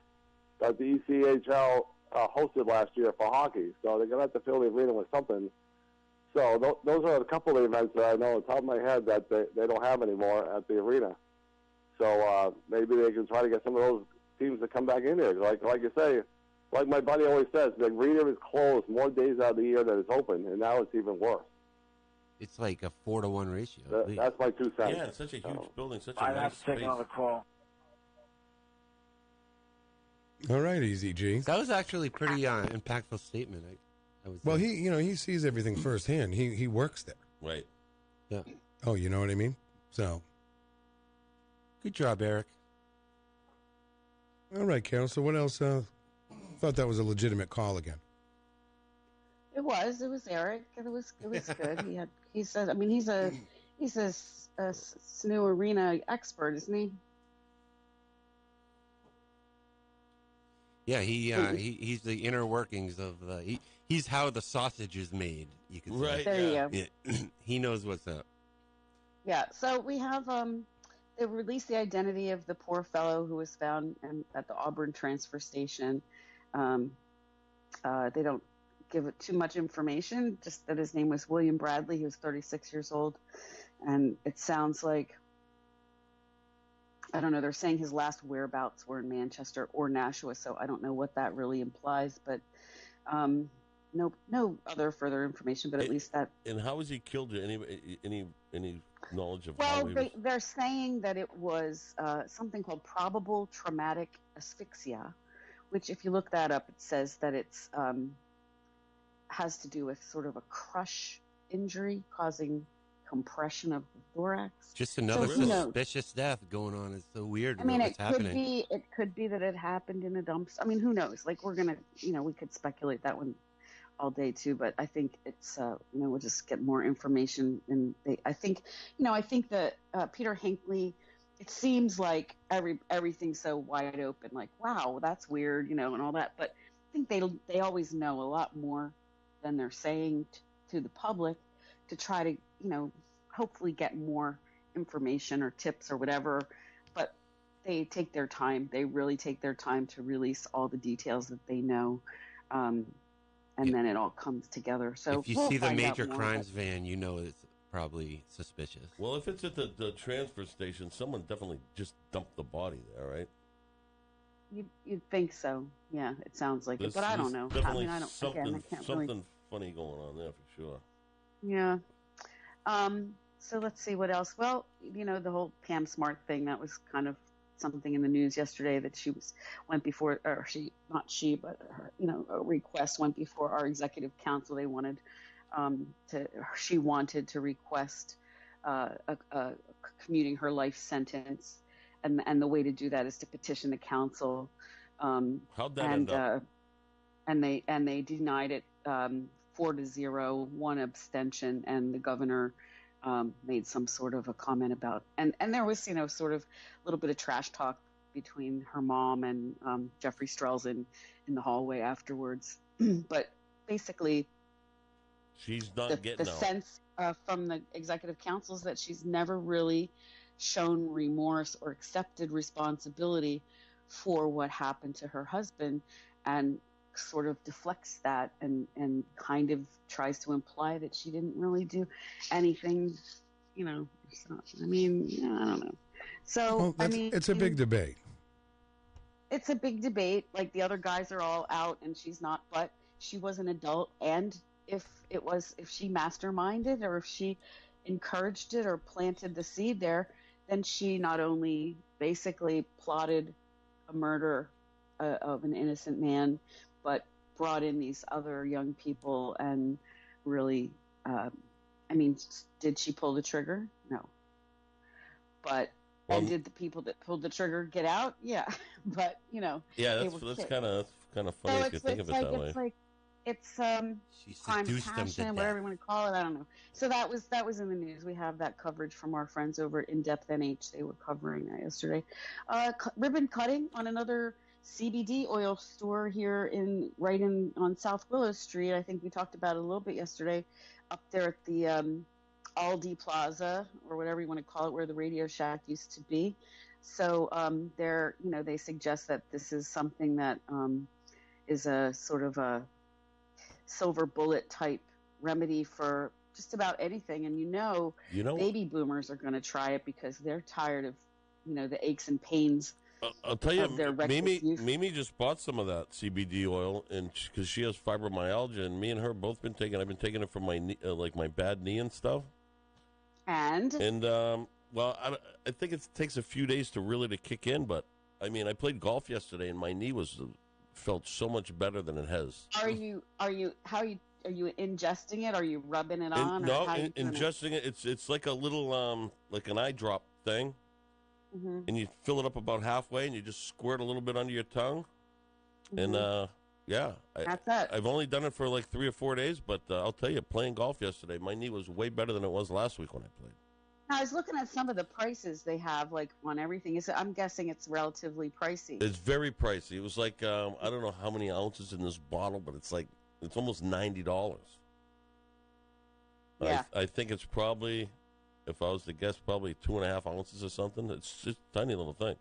that the ECHL hosted last year for hockey, so they're going to have to fill the arena with something. So those are a couple of events that I know on top of my head that they don't have anymore at the arena. So maybe they can try to get some of those teams to come back in there. Like you say, like my buddy always says, the arena is closed more days out of the year than it's open, and now it's even worse. It's like a 4-to-1 ratio. at least. That's my 2 cents. Yeah, it's such a huge building, such a I'd nice have to take space. another call. All right, Easy G. That was actually a pretty impactful statement. I would say. Well, he sees everything firsthand. He works there. Right. Yeah. Oh, you know what I mean? So, Good job, Eric. all right, Carol. So what else? Thought that was a legitimate call again. It was Eric. It was good. He said. I mean, he's a SNU arena expert, isn't he? Yeah, he's the inner workings of he's how the sausage is made. You could say. Right. There you go. Yeah. He knows what's up. Yeah. So we have they released the identity of the poor fellow who was found at the Auburn transfer station. They don't give it too much information, just that his name was William Bradley. He was 36 years old, and it sounds like, I don't know, they're saying his last whereabouts were in Manchester or Nashua, so I don't know what that really implies, but no other further information, but at least that. And how was he killed? Any knowledge of well, how he was? they're saying that it was something called probable traumatic asphyxia, which if you look that up, it says that it's has to do with sort of a crush injury causing compression of the thorax. Just another suspicious death going on. It's so weird. I mean, what's happening. it could be that it happened in a dumpster. I mean, who knows? Like, we're gonna, we could speculate that one all day too. But I think it's, we'll just get more information. And I think that Peter Hinckley. It seems like everything's so wide open. Like, wow, that's weird, and all that. But I think they always know a lot more than they're saying to the public to try to, hopefully get more information or tips or whatever. But they take their time. They really take their time to release all the details that they know. And then it all comes together. So if you see the major crimes van, it's probably suspicious. Well, if it's at the transfer station, someone definitely just dumped the body there, right? You'd think so. Yeah, it sounds like it, but I don't know. Definitely I can't something really... funny going on there for sure. Yeah. So let's see what else. Well, the whole Pam Smart thing, that was kind of something in the news yesterday, that a request went before our executive council. They wanted she wanted to request commuting her life sentence, and the way to do that is to petition the council. How'd that end up? And they denied it 4-0, one abstention, and the governor made some sort of a comment about, and there was sort of a little bit of trash talk between her mom and Jeffrey Strelzin in the hallway afterwards. But basically, she's not getting the sense from the executive council is that she's never really shown remorse or accepted responsibility for what happened to her husband, and sort of deflects that and kind of tries to imply that she didn't really do anything, I don't know. So, it's a big debate. It's a big debate. Like, the other guys are all out and she's not, but she was an adult. And if she masterminded, or if she encouraged it or planted the seed there, then she not only basically plotted a murder of an innocent man, but brought in these other young people and really, did she pull the trigger? No. But, and did the people that pulled the trigger get out? Yeah. But, Yeah, that's kind of funny if you think of it that way. It's crime of passion, whatever you want to call it. I don't know. So that was in the news. We have that coverage from our friends over at In Depth NH. They were covering that yesterday. Ribbon cutting on another CBD oil store here on South Willow Street. I think we talked about it a little bit yesterday, up there at the Aldi Plaza, or whatever you want to call it, where the Radio Shack used to be. So they suggest that this is something that is a sort of a silver bullet type remedy for just about anything. And baby boomers are going to try it because they're tired of the aches and pains. I'll tell you, Mimi just bought some of that CBD oil, and because she has fibromyalgia, and me and her both been taking. I've been taking it for my knee, like my bad knee and stuff. And I think it takes a few days to kick in. But I played golf yesterday, and my knee felt so much better than it has. Are you ingesting it? Are you rubbing it on? No, ingesting it. It's like a little like an eye drop thing. Mm-hmm. And you fill it up about halfway, and you just squirt a little bit under your tongue. Mm-hmm. And, that's it. I've only done it for like 3 or 4 days, but I'll tell you, playing golf yesterday, my knee was way better than it was last week when I played. I was looking at some of the prices they have, like on everything. I'm guessing it's relatively pricey. It's very pricey. It was like I don't know how many ounces in this bottle, but it's almost $90. Yeah. I think it's probably, if I was to guess, probably 2.5 ounces or something. It's just a tiny little thing.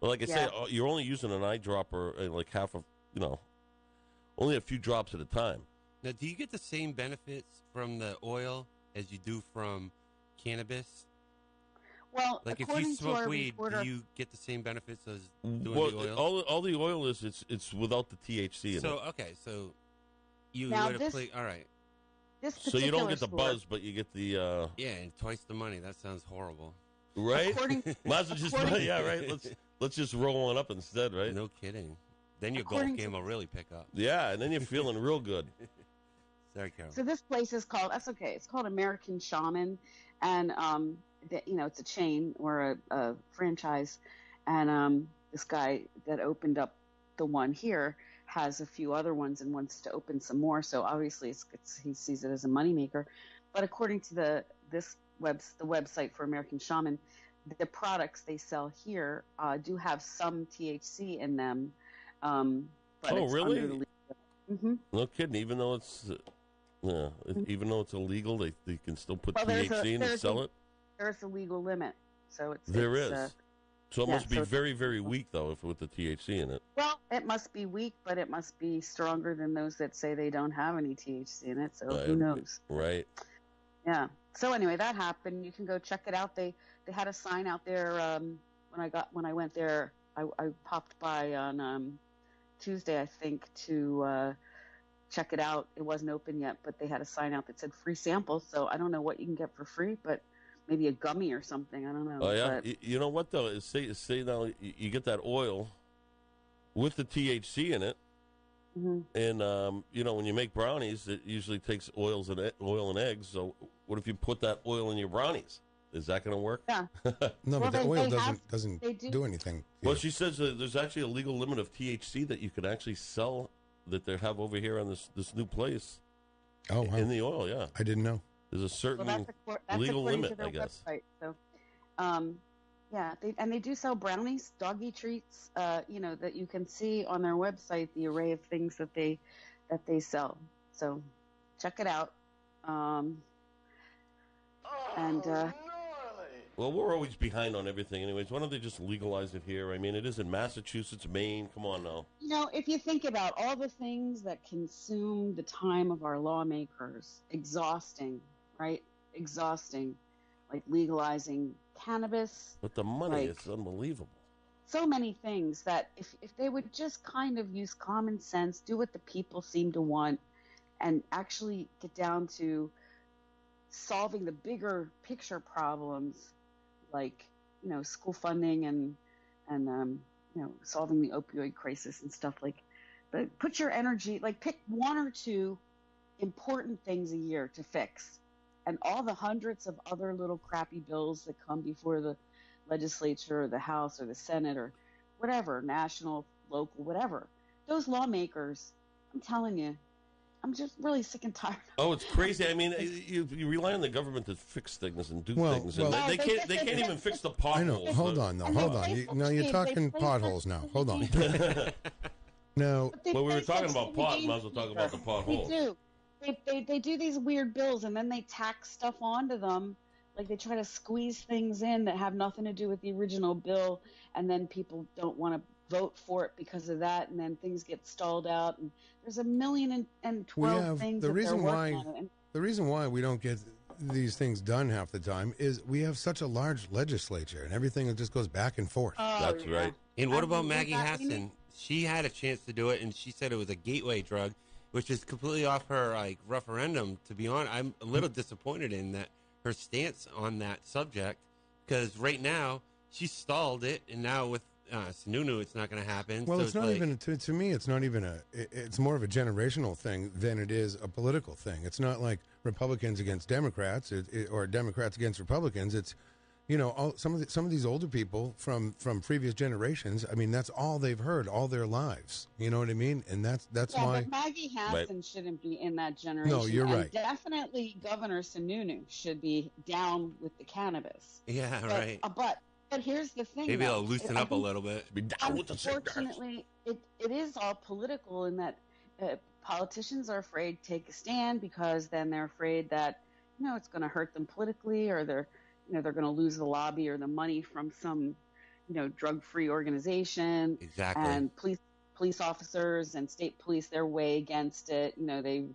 But like I say, you're only using an eyedropper, like half of, only a few drops at a time. Now, do you get the same benefits from the oil as you do from cannabis? Well, like if you smoke weed, do you get the same benefits as doing the oil? All the oil is it's without the THC in it. So okay, so you now would have played. All right. So you don't get the buzz, but you get the and twice the money. That sounds horrible, right? Might as well just right. Let's just roll on up instead, right? No kidding. Then your golf game will really pick up. Yeah, and then you're feeling real good. Sorry, Carol. So this place is called. That's okay. It's called American Shaman, and it's a chain or a franchise, and this guy that opened up the one here has a few other ones and wants to open some more. So obviously, he sees it as a moneymaker. But according to the website for American Shaman, the products they sell here do have some THC in them. But really? Mm-hmm. No kidding. Even though it's even though it's illegal, they can still put THC in and sell it. There's a legal limit, so there is. So it must be very, very weak, though, if with the THC in it. Well, it must be weak, but it must be stronger than those that say they don't have any THC in it. So who knows? Right. Yeah. So anyway, that happened. You can go check it out. They had a sign out there when I went there. I popped by on Tuesday, I think, to check it out. It wasn't open yet, but they had a sign out that said free samples. So I don't know what you can get for free, but maybe a gummy or something. I don't know. Oh, yeah. You know what, though? Say now you get that oil with the THC in it. Mm-hmm. And, when you make brownies, it usually takes oil and eggs. So what if you put that oil in your brownies? Is that going to work? Yeah. No, but the oil doesn't do anything. Well, she says there's actually a legal limit of THC that you can actually sell that they have over here on this new place. Oh, wow. In the oil, yeah. I didn't know. There's a certain that's legal limit, to their I guess. Website. So, they do sell brownies, doggy treats. That you can see on their website the array of things that they sell. So, check it out. Well, we're always behind on everything, anyways. Why don't they just legalize it here? I mean, it is in Massachusetts, Maine. Come on now. If you think about all the things that consume the time of our lawmakers, exhausting, right? Exhausting, like legalizing cannabis. But the money is unbelievable. So many things that if they would just kind of use common sense, do what the people seem to want, and actually get down to solving the bigger picture problems, like school funding and solving the opioid crisis and stuff but put your energy, pick one or two important things a year to fix, and all the hundreds of other little crappy bills that come before the legislature or the House or the Senate or whatever, national, local, whatever. Those lawmakers, I'm telling you, I'm just really sick and tired. Oh, it's crazy. I mean, you rely on the government to fix things and do things. And they can't even fix the potholes. I know. Hold on. You're talking potholes now. Hold on. No. Well, we were talking about pot. Might as well talk about the potholes. We do. They do these weird bills, and then they tack stuff onto them. Like they try to squeeze things in that have nothing to do with the original bill, and then people don't want to vote for it because of that, and then things get stalled out. And there's 1,012 things that they're working on. The reason why we don't get these things done half the time is we have such a large legislature, and everything just goes back and forth. That's right. And what about Maggie Hassan? She had a chance to do it, and she said it was a gateway drug, which is completely off her referendum. To be honest, I'm a little disappointed in that her stance on that subject, because right now she stalled it, and now with Sununu, it's not going to happen. Well, so it's not even to me. It's not even it's more of a generational thing than it is a political thing. It's not like Republicans against Democrats or Democrats against Republicans. It's some of these older people from previous generations. I mean, that's all they've heard all their lives. You know what I mean? And that's why. But Maggie Hassan shouldn't be in that generation. No, you're right. Definitely Governor Sununu should be down with the cannabis. Yeah, right. But here's the thing. Maybe they'll loosen up a little bit. Be down with the cigarettes. Unfortunately, it is all political in that politicians are afraid to take a stand because then they're afraid that it's going to hurt them politically, or they're going to lose the lobby or the money from some drug-free organization. Exactly. And police officers and state police, they're way against it.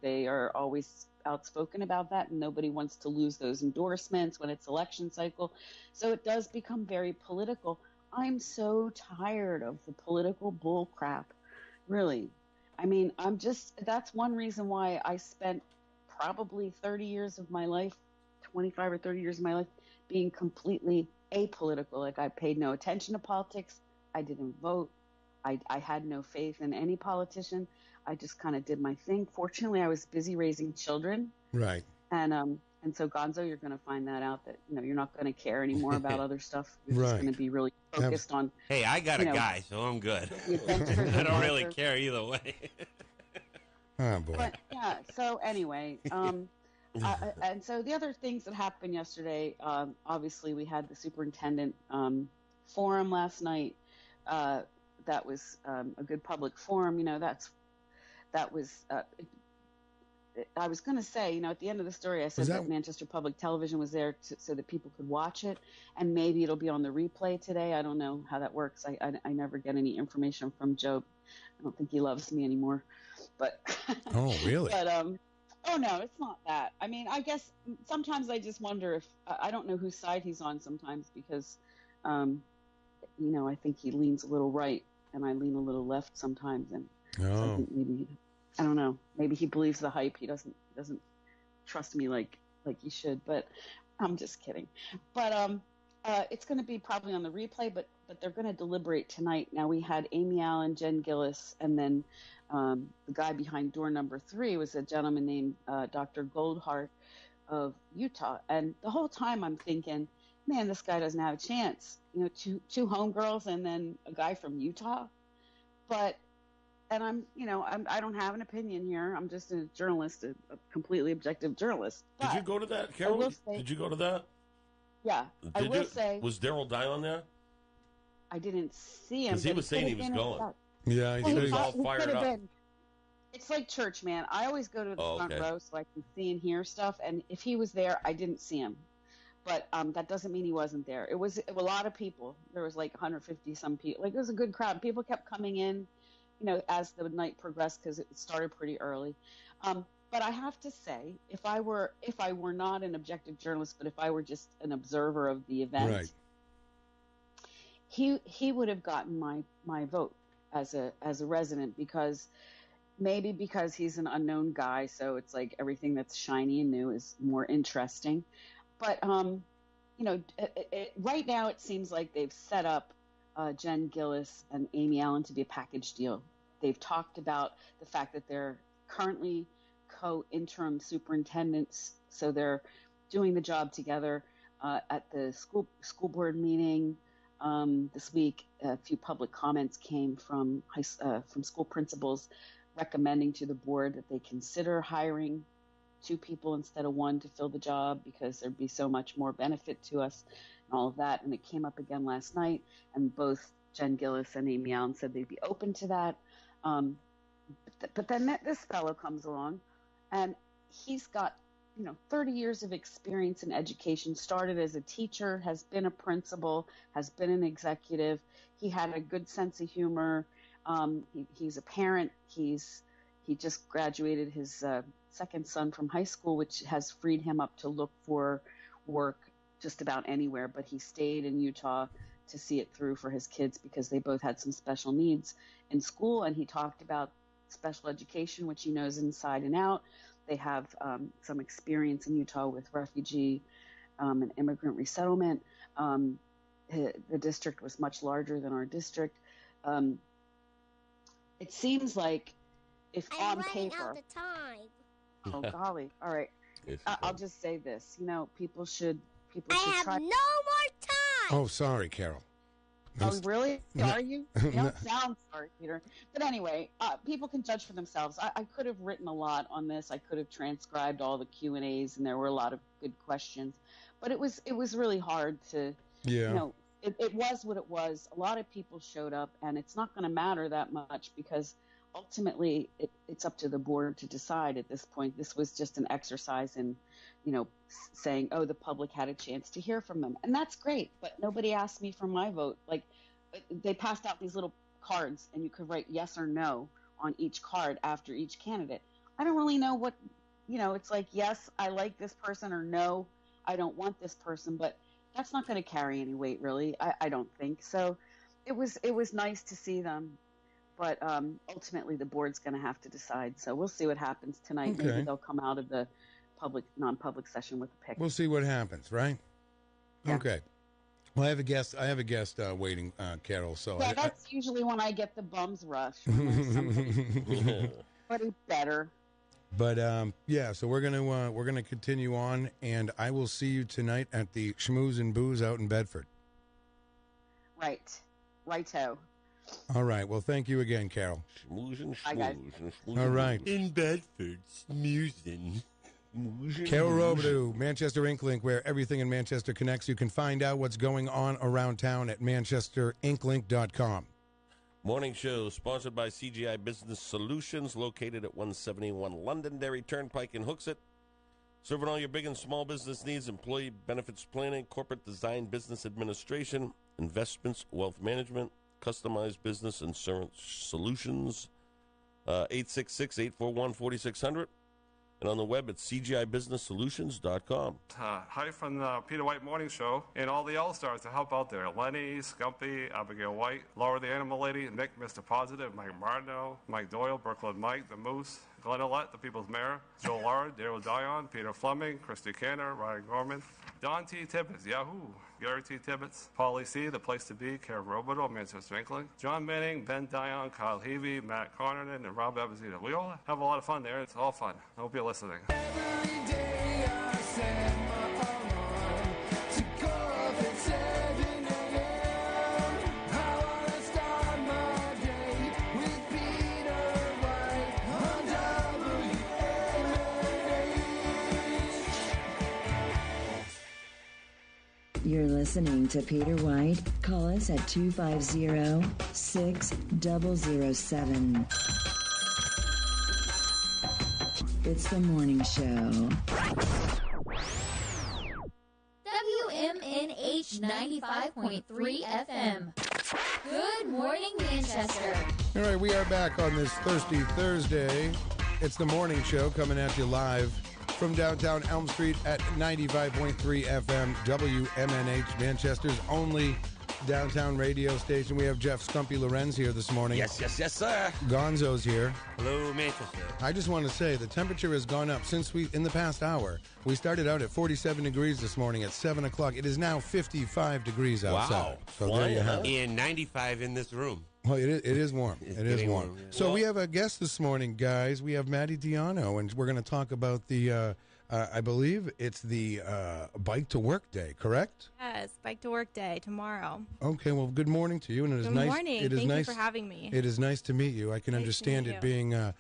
They are always outspoken about that, and nobody wants to lose those endorsements when it's election cycle. So it does become very political. I'm so tired of the political bull crap, really. I mean, that's one reason why I spent probably 30 years of my life, 25 or 30 years of my life, being completely apolitical. Like, I paid no attention to politics. I didn't vote. I had no faith in any politician. I just kind of did my thing. Fortunately, I was busy raising children. Right. And so, Gonzo, you're going to find that out, that you're not going to care anymore about other stuff. You're just going to be really focused on. Hey, I got a guy, so I'm good. I don't really care either way. Oh boy. But yeah. So anyway, and so the other things that happened yesterday. Obviously, we had the superintendent forum last night. That was a good public forum. That was. I was going to say, at the end of the story, I said that Manchester Public Television was there so that people could watch it, and maybe it'll be on the replay today. I don't know how that works. I never get any information from Joe. I don't think he loves me anymore. But oh, really? But oh no, it's not that. I mean, I guess sometimes I just wonder if I don't know whose side he's on sometimes, because I think he leans a little right and I lean a little left sometimes, and so I think maybe. I don't know. Maybe he believes the hype. He doesn't trust me like he should. But I'm just kidding. But it's going to be probably on the replay. But they're going to deliberate tonight. Now, we had Amy Allen, Jen Gillis, and then the guy behind door number 3 was a gentleman named Dr. Goldhart of Utah. And the whole time I'm thinking, man, this guy doesn't have a chance. Two homegirls and then a guy from Utah. And I don't have an opinion here. I'm just a journalist, a completely objective journalist. Did you go to that, Carol? Did you go to that? Yeah. I will say. Was Daryl Dion there? I didn't see him. Because he was saying he was going. Yeah, he was all fired up. It's like church, man. I always go to the front row so I can see and hear stuff. And if he was there, I didn't see him. But that doesn't mean he wasn't there. It was a lot of people. There was like 150 some people. Like, it was a good crowd. People kept coming in. As the night progressed, because it started pretty early. But I have to say, if I were not an objective journalist, but if I were just an observer of the event, right, he would have gotten my vote as a resident, because he's an unknown guy, so it's like everything that's shiny and new is more interesting. But right now it seems like they've set up Jen Gillis and Amy Allen to be a package deal. They've talked about the fact that they're currently co-interim superintendents, so they're doing the job together. At the school board meeting this week, a few public comments came from school principals recommending to the board that they consider hiring 2 people instead of 1 to fill the job, because there'd be so much more benefit to us and all of that. And it came up again last night, and both Jen Gillis and Amy Allen said they'd be open to that. But then this fellow comes along, and he's got 30 years of experience in education. Started as a teacher, has been a principal, has been an executive. He had a good sense of humor. He's a parent. He just graduated his second son from high school, which has freed him up to look for work just about anywhere. But he stayed in Utah to see it through for his kids, because they both had some special needs in school. And he talked about special education, which he knows inside and out. They have some experience in Utah with refugee and immigrant resettlement. The district was much larger than our district. It seems like if on paper, out the time. Oh golly! All right, Yes, I'll just say this. People should I have try. no more Oh, sorry, Carol. Oh, really? Are you? You don't sound sorry, Peter. But anyway, people can judge for themselves. I could have written a lot on this. I could have transcribed all the Q&As, and there were a lot of good questions. But it was really hard to, Yeah. you know, it was what it was. A lot of people showed up, and it's not going to matter that much because ultimately it's up to the board to decide at this point. This was just an exercise in, you know, saying, oh, the public had a chance to hear from them. And that's great, but nobody asked me for my vote. Like, they passed out these little cards, and you could write yes or no on each card after each candidate. I don't really know what, you know, it's like, yes, I like this person, or no, I don't want this person, but that's not going to carry any weight, really. I don't think. So it was nice to see them. But ultimately, the board's going to have to decide. So we'll see what happens tonight. Okay. Maybe they'll come out of the non-public session with a pick. We'll see what happens, right? Yeah. Okay. Well, I have a guest waiting, Carol. So yeah, that's usually when I get the bums rush. Somebody better. But yeah, so we're gonna continue on, and I will see you tonight at the Schmooze and Booze out in Bedford. Right. Righto. All right. Well, thank you again, Carol. Schmooze and Bye, guys. schmooze and schmooze. All right. In Bedford, smoozing. Carol Robidoux, Manchester Inklink, where everything in Manchester connects. You can find out what's going on around town at manchesterinklink.com. Morning show sponsored by CGI Business Solutions, located at 171 Londonderry Turnpike in Hooksett. Serving all your big and small business needs: employee benefits planning, corporate design, business administration, investments, wealth management, customized business insurance solutions. 866-841-4600. And on the web at cgibusinesssolutions.com. Hi from the Peter White Morning Show and all the All-Stars to help out there. Lenny, Skumpi, Abigail White, Laura the Animal Lady, Nick, Mr. Positive, Mike Martineau, Mike Doyle, Brooklyn Mike, the Moose, Glenn Ollett, the People's Mayor, Joe Lara, Daryl Dion, Peter Fleming, Christy Canner, Ryan Gorman, Don T. Tibbetts, Yahoo! Gary T. Tibbetts, Paulie C., The Place to Be, Kara Robidoux, Manchester Inkling, John Manning, Ben Dion, Kyle Heavey, Matt Connerton, and Rob Abazita. We all have a lot of fun there. It's all fun. I hope you're listening. Every day I set my alarm to go up at 7 a.m. I wanna start my day with Peter White on WMNH. You're listening to Peter White. Call us at 250-6007. It's the morning show. WMNH 95.3 FM. Good morning, Manchester. All right, we are back on this Thirsty Thursday. It's the morning show coming at you live from downtown Elm Street at 95.3 FM, WMNH, Manchester's only downtown radio station. We have Jeff Skumpi Lorenz here this morning. Yes, sir. Gonzo's here. Hello, Manchester. I just want to say the temperature has gone up since in the past hour. We started out at 47 degrees this morning at 7 o'clock. It is now 55 degrees outside. Wow. So there you have it. And 95 in this room. Well, it is warm. It is warm. Yeah. So we have a guest this morning, guys. We have Maddie Diano, and we're going to talk about the, I believe it's the Bike to Work Day, correct? Yes, Bike to Work Day tomorrow. Okay, well, good morning to you. And it is Good nice. morning. It is Thank nice, you for having me. It is nice to meet you. I can Nice to understand meet it you. being you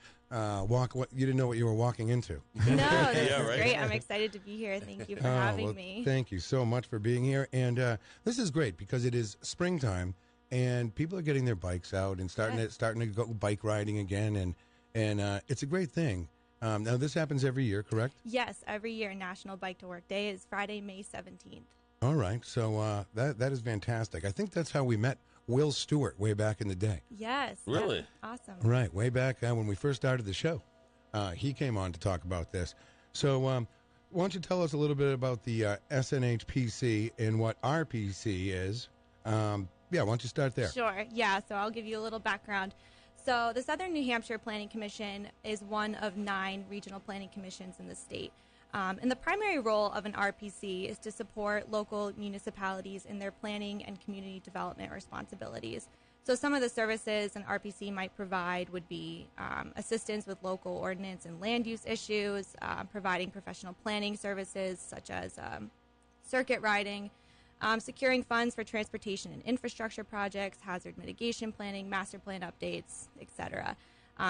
didn't know what you were walking into. No, this Yeah, is right. great. I'm excited to be here. Thank you for having well, me. Thank you so much for being here. And this is great because it is springtime and people are getting their bikes out and starting to go bike riding again. And it's a great thing. Now, this happens every year, correct? Yes, every year National Bike to Work Day is Friday, May 17th. All right. So that is fantastic. I think that's how we met Will Stewart way back in the day. Yes. Really? that's awesome. Right. Way back when we first started the show. He came on to talk about this. So why don't you tell us a little bit about the SNHPC and what RPC is? Yeah, why don't you start there? Sure. Yeah, so I'll give you a little background. So the Southern New Hampshire Planning Commission is one of 9 regional planning commissions in the state. And the primary role of an RPC is to support local municipalities in their planning and community development responsibilities. So some of the services an RPC might provide would be assistance with local ordinance and land use issues, providing professional planning services such as circuit riding, securing funds for transportation and infrastructure projects, hazard mitigation planning, master plan updates, etc.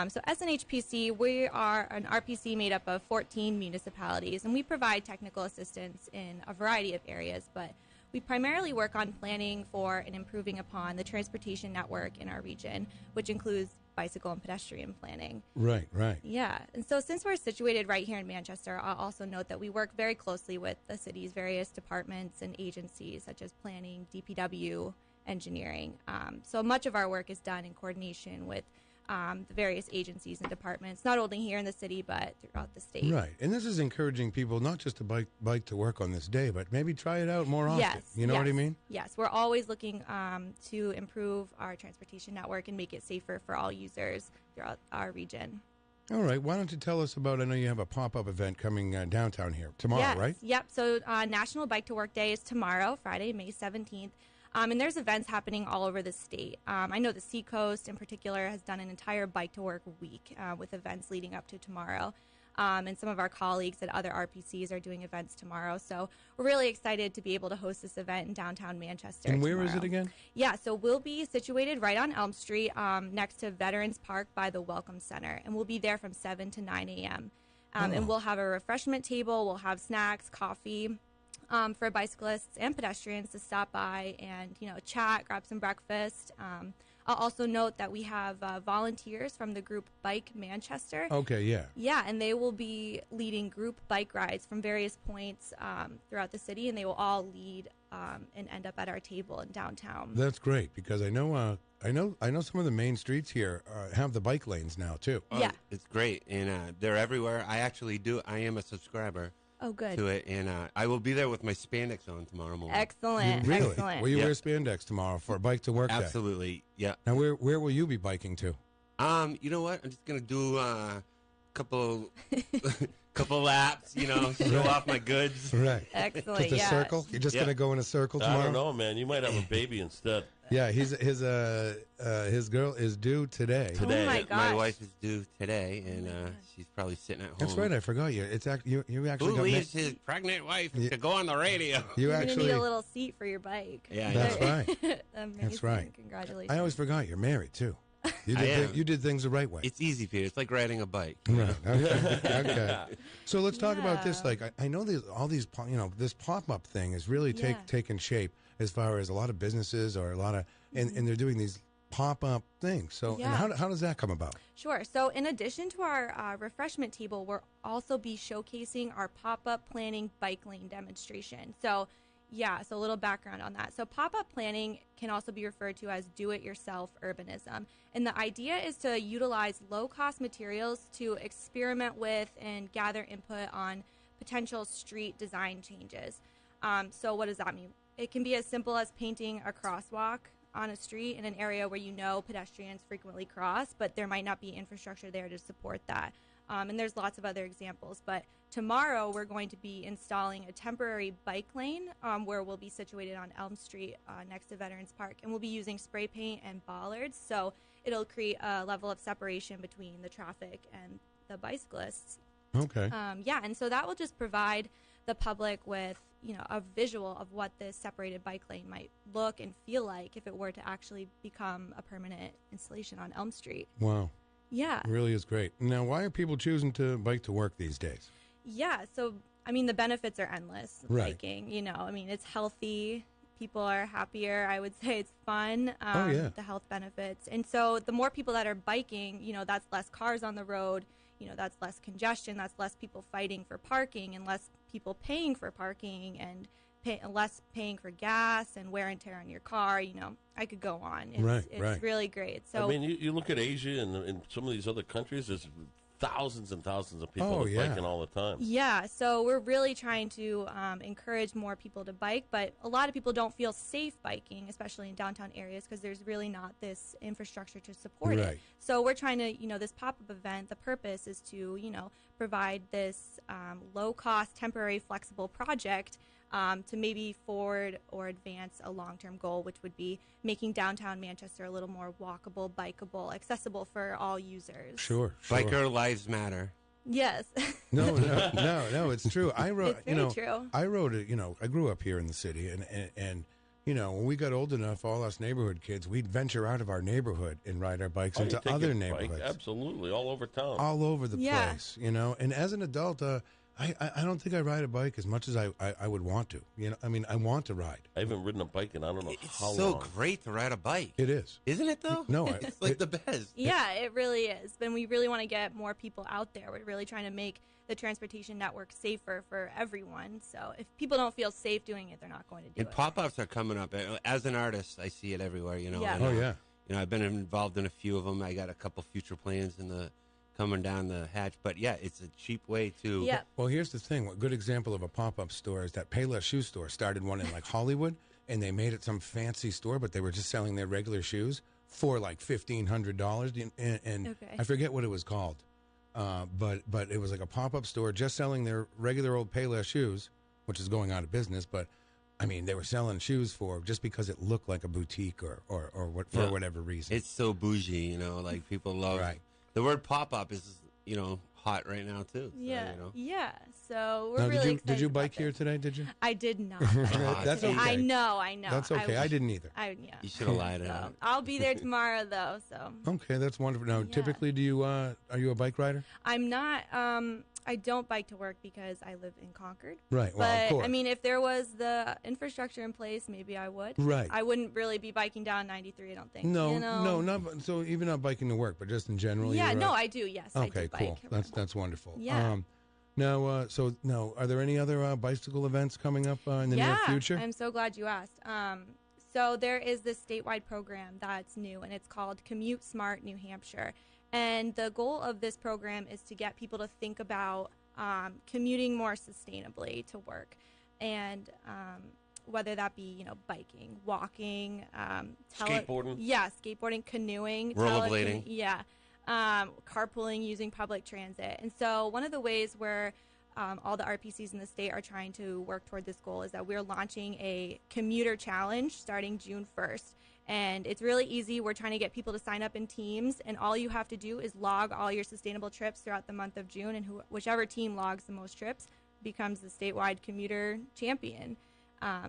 So SNHPC, we are an RPC made up of 14 municipalities, and we provide technical assistance in a variety of areas, but we primarily work on planning for and improving upon the transportation network in our region, which includes bicycle and pedestrian planning. Right, right. Yeah, and so since we're situated right here in Manchester, I'll also note that we work very closely with the city's various departments and agencies, such as planning, DPW, engineering. So much of our work is done in coordination with the various agencies and departments, not only here in the city, but throughout the state. Right. And this is encouraging people not just to bike to work on this day, but maybe try it out more often. Yes. You know what I mean? Yes. We're always looking to improve our transportation network and make it safer for all users throughout our region. All right. Why don't you tell us about, I know you have a pop-up event coming downtown here tomorrow, Yes. right? Yep. So National Bike to Work Day is tomorrow, Friday, May 17th. And there's events happening all over the state. I know the Seacoast in particular has done an entire Bike to Work week with events leading up to tomorrow. And some of our colleagues at other RPCs are doing events tomorrow. So we're really excited to be able to host this event in downtown Manchester. And where is tomorrow. it again? Yeah, so we'll be situated right on Elm Street next to Veterans Park by the Welcome Center. And we'll be there from 7 to 9 a.m. And we'll have a refreshment table. We'll have snacks, coffee. For bicyclists and pedestrians to stop by and, chat, grab some breakfast. I'll also note that we have volunteers from the group Bike Manchester. Okay, yeah. Yeah, and they will be leading group bike rides from various points throughout the city, and they will all lead and end up at our table in downtown. That's great because I know some of the main streets here have the bike lanes now too. Yeah, it's great, and they're everywhere. I am a subscriber. Oh, good. To it, and I will be there with my spandex on tomorrow morning. Excellent. Really? Excellent. Will you wear spandex tomorrow for a bike to work day? Absolutely. Yeah. Now, where will you be biking to? You know what? I'm just gonna do a couple laps. Show off my goods. Right. Excellent. Just a circle. You're just gonna go in a circle tomorrow. I don't know, man. You might have a baby instead. Yeah, his girl is due today. Today, Oh my gosh. my wife is due today, and she's probably sitting at home. That's right. I forgot you. It's you actually Who got leaves his pregnant wife to go on the radio? You You're actually gonna need a little seat for your bike. Yeah, that's right. Amazing. That's right. Congratulations. I always forgot you're married too. You did things the right way. It's easy, Peter. It's like riding a bike. Right. Okay. Okay. So let's talk about this. Like I know this pop-up thing is really taking shape as far as a lot of businesses or a lot of and they're doing these pop-up things. So and how does that come about? Sure. So in addition to our refreshment table, we'll also be showcasing our pop-up planning bike lane demonstration. So so a little background on that. So pop-up planning can also be referred to as do-it-yourself urbanism. And the idea is to utilize low-cost materials to experiment with and gather input on potential street design changes. So what does that mean? It can be as simple as painting a crosswalk on a street in an area where pedestrians frequently cross, but there might not be infrastructure there to support that. And there's lots of other examples. But tomorrow we're going to be installing a temporary bike lane where we'll be situated on Elm Street next to Veterans Park. And we'll be using spray paint and bollards. So it'll create a level of separation between the traffic and the bicyclists. Okay. And so that will just provide the public with a visual of what this separated bike lane might look and feel like if it were to actually become a permanent installation on Elm Street. Wow. Yeah. It really is great. Now, why are people choosing to bike to work these days? Yeah. So, the benefits are endless. Right. Biking, it's healthy. People are happier. I would say it's fun. The health benefits. And so the more people that are biking, that's less cars on the road. That's less congestion. That's less people fighting for parking and less people paying for parking and less paying for gas and wear and tear on your car. I could go on. It's really great. So you look at Asia and some of these other countries, there's thousands and thousands of people biking all the time. Yeah, so we're really trying to encourage more people to bike, but a lot of people don't feel safe biking, especially in downtown areas, because there's really not this infrastructure to support it. So we're trying to, this pop-up event, the purpose is to, provide this low-cost, temporary, flexible project to maybe forward or advance a long-term goal, which would be making downtown Manchester a little more walkable, bikeable, accessible for all users. Sure. Biker lives matter. Yes. No, it's true. I rode, It's very true. I rode it, I grew up here in the city, and when we got old enough, all us neighborhood kids, we'd venture out of our neighborhood and ride our bikes into other neighborhoods. Absolutely, all over town. All over the place, And as an adult, I don't think I ride a bike as much as I would want to. I want to ride. I haven't ridden a bike in I don't know how long. It's so great to ride a bike. It is. Isn't it, though? No. It's like the best. Yeah, it really is. And we really want to get more people out there. We're really trying to make the transportation network safer for everyone. So if people don't feel safe doing it, they're not going to do it. And pop-ups are coming up. As an artist, I see it everywhere, Yeah. And, Oh, yeah. I've been involved in a few of them. I got a couple future plans coming down the hatch. But, yeah, it's a cheap way to... Yeah. Well, here's the thing. A good example of a pop-up store is that Payless Shoe Store started one in, like, Hollywood, and they made it some fancy store, but they were just selling their regular shoes for, like, $1,500. And Okay. I forget what it was called. But it was like a pop-up store just selling their regular old Payless shoes, which is going out of business. But, I mean, they were selling shoes just because it looked like a boutique or for whatever reason. It's so bougie, like people love... Right. The word pop-up is, hot right now, too. Yeah. So, Yeah. So we're Now, really excited. did you bike about here this. today, did you? I did not. That's today. okay. I know. That's okay. I didn't either. You should have lied So out. I'll be there tomorrow, though. So Okay, that's wonderful. Now, typically, are you a bike rider? I'm not. I don't bike to work because I live in Concord. Right. Well, But of course. I mean, if there was the infrastructure in place, maybe I would. Right. I wouldn't really be biking down 93. I don't think. No, not so even not biking to work, but just in general. Yeah. you're, No, I do. Yes. I Okay, do bike. cool. That's wonderful. Yeah. Now, are there any other bicycle events coming up in the near future? I'm so glad you asked. So there is this statewide program that's new, and it's called Commute Smart New Hampshire. And the goal of this program is to get people to think about commuting more sustainably to work, and whether that be biking, walking, skateboarding. Yeah, skateboarding, canoeing, rollerblading. Yeah. Carpooling, using public transit. And so one of the ways where all the RPCs in the state are trying to work toward this goal is that we're launching a commuter challenge starting June 1st. And it's really easy. We're trying to get people to sign up in teams, and all you have to do is log all your sustainable trips throughout the month of June, and whichever team logs the most trips becomes the statewide commuter champion.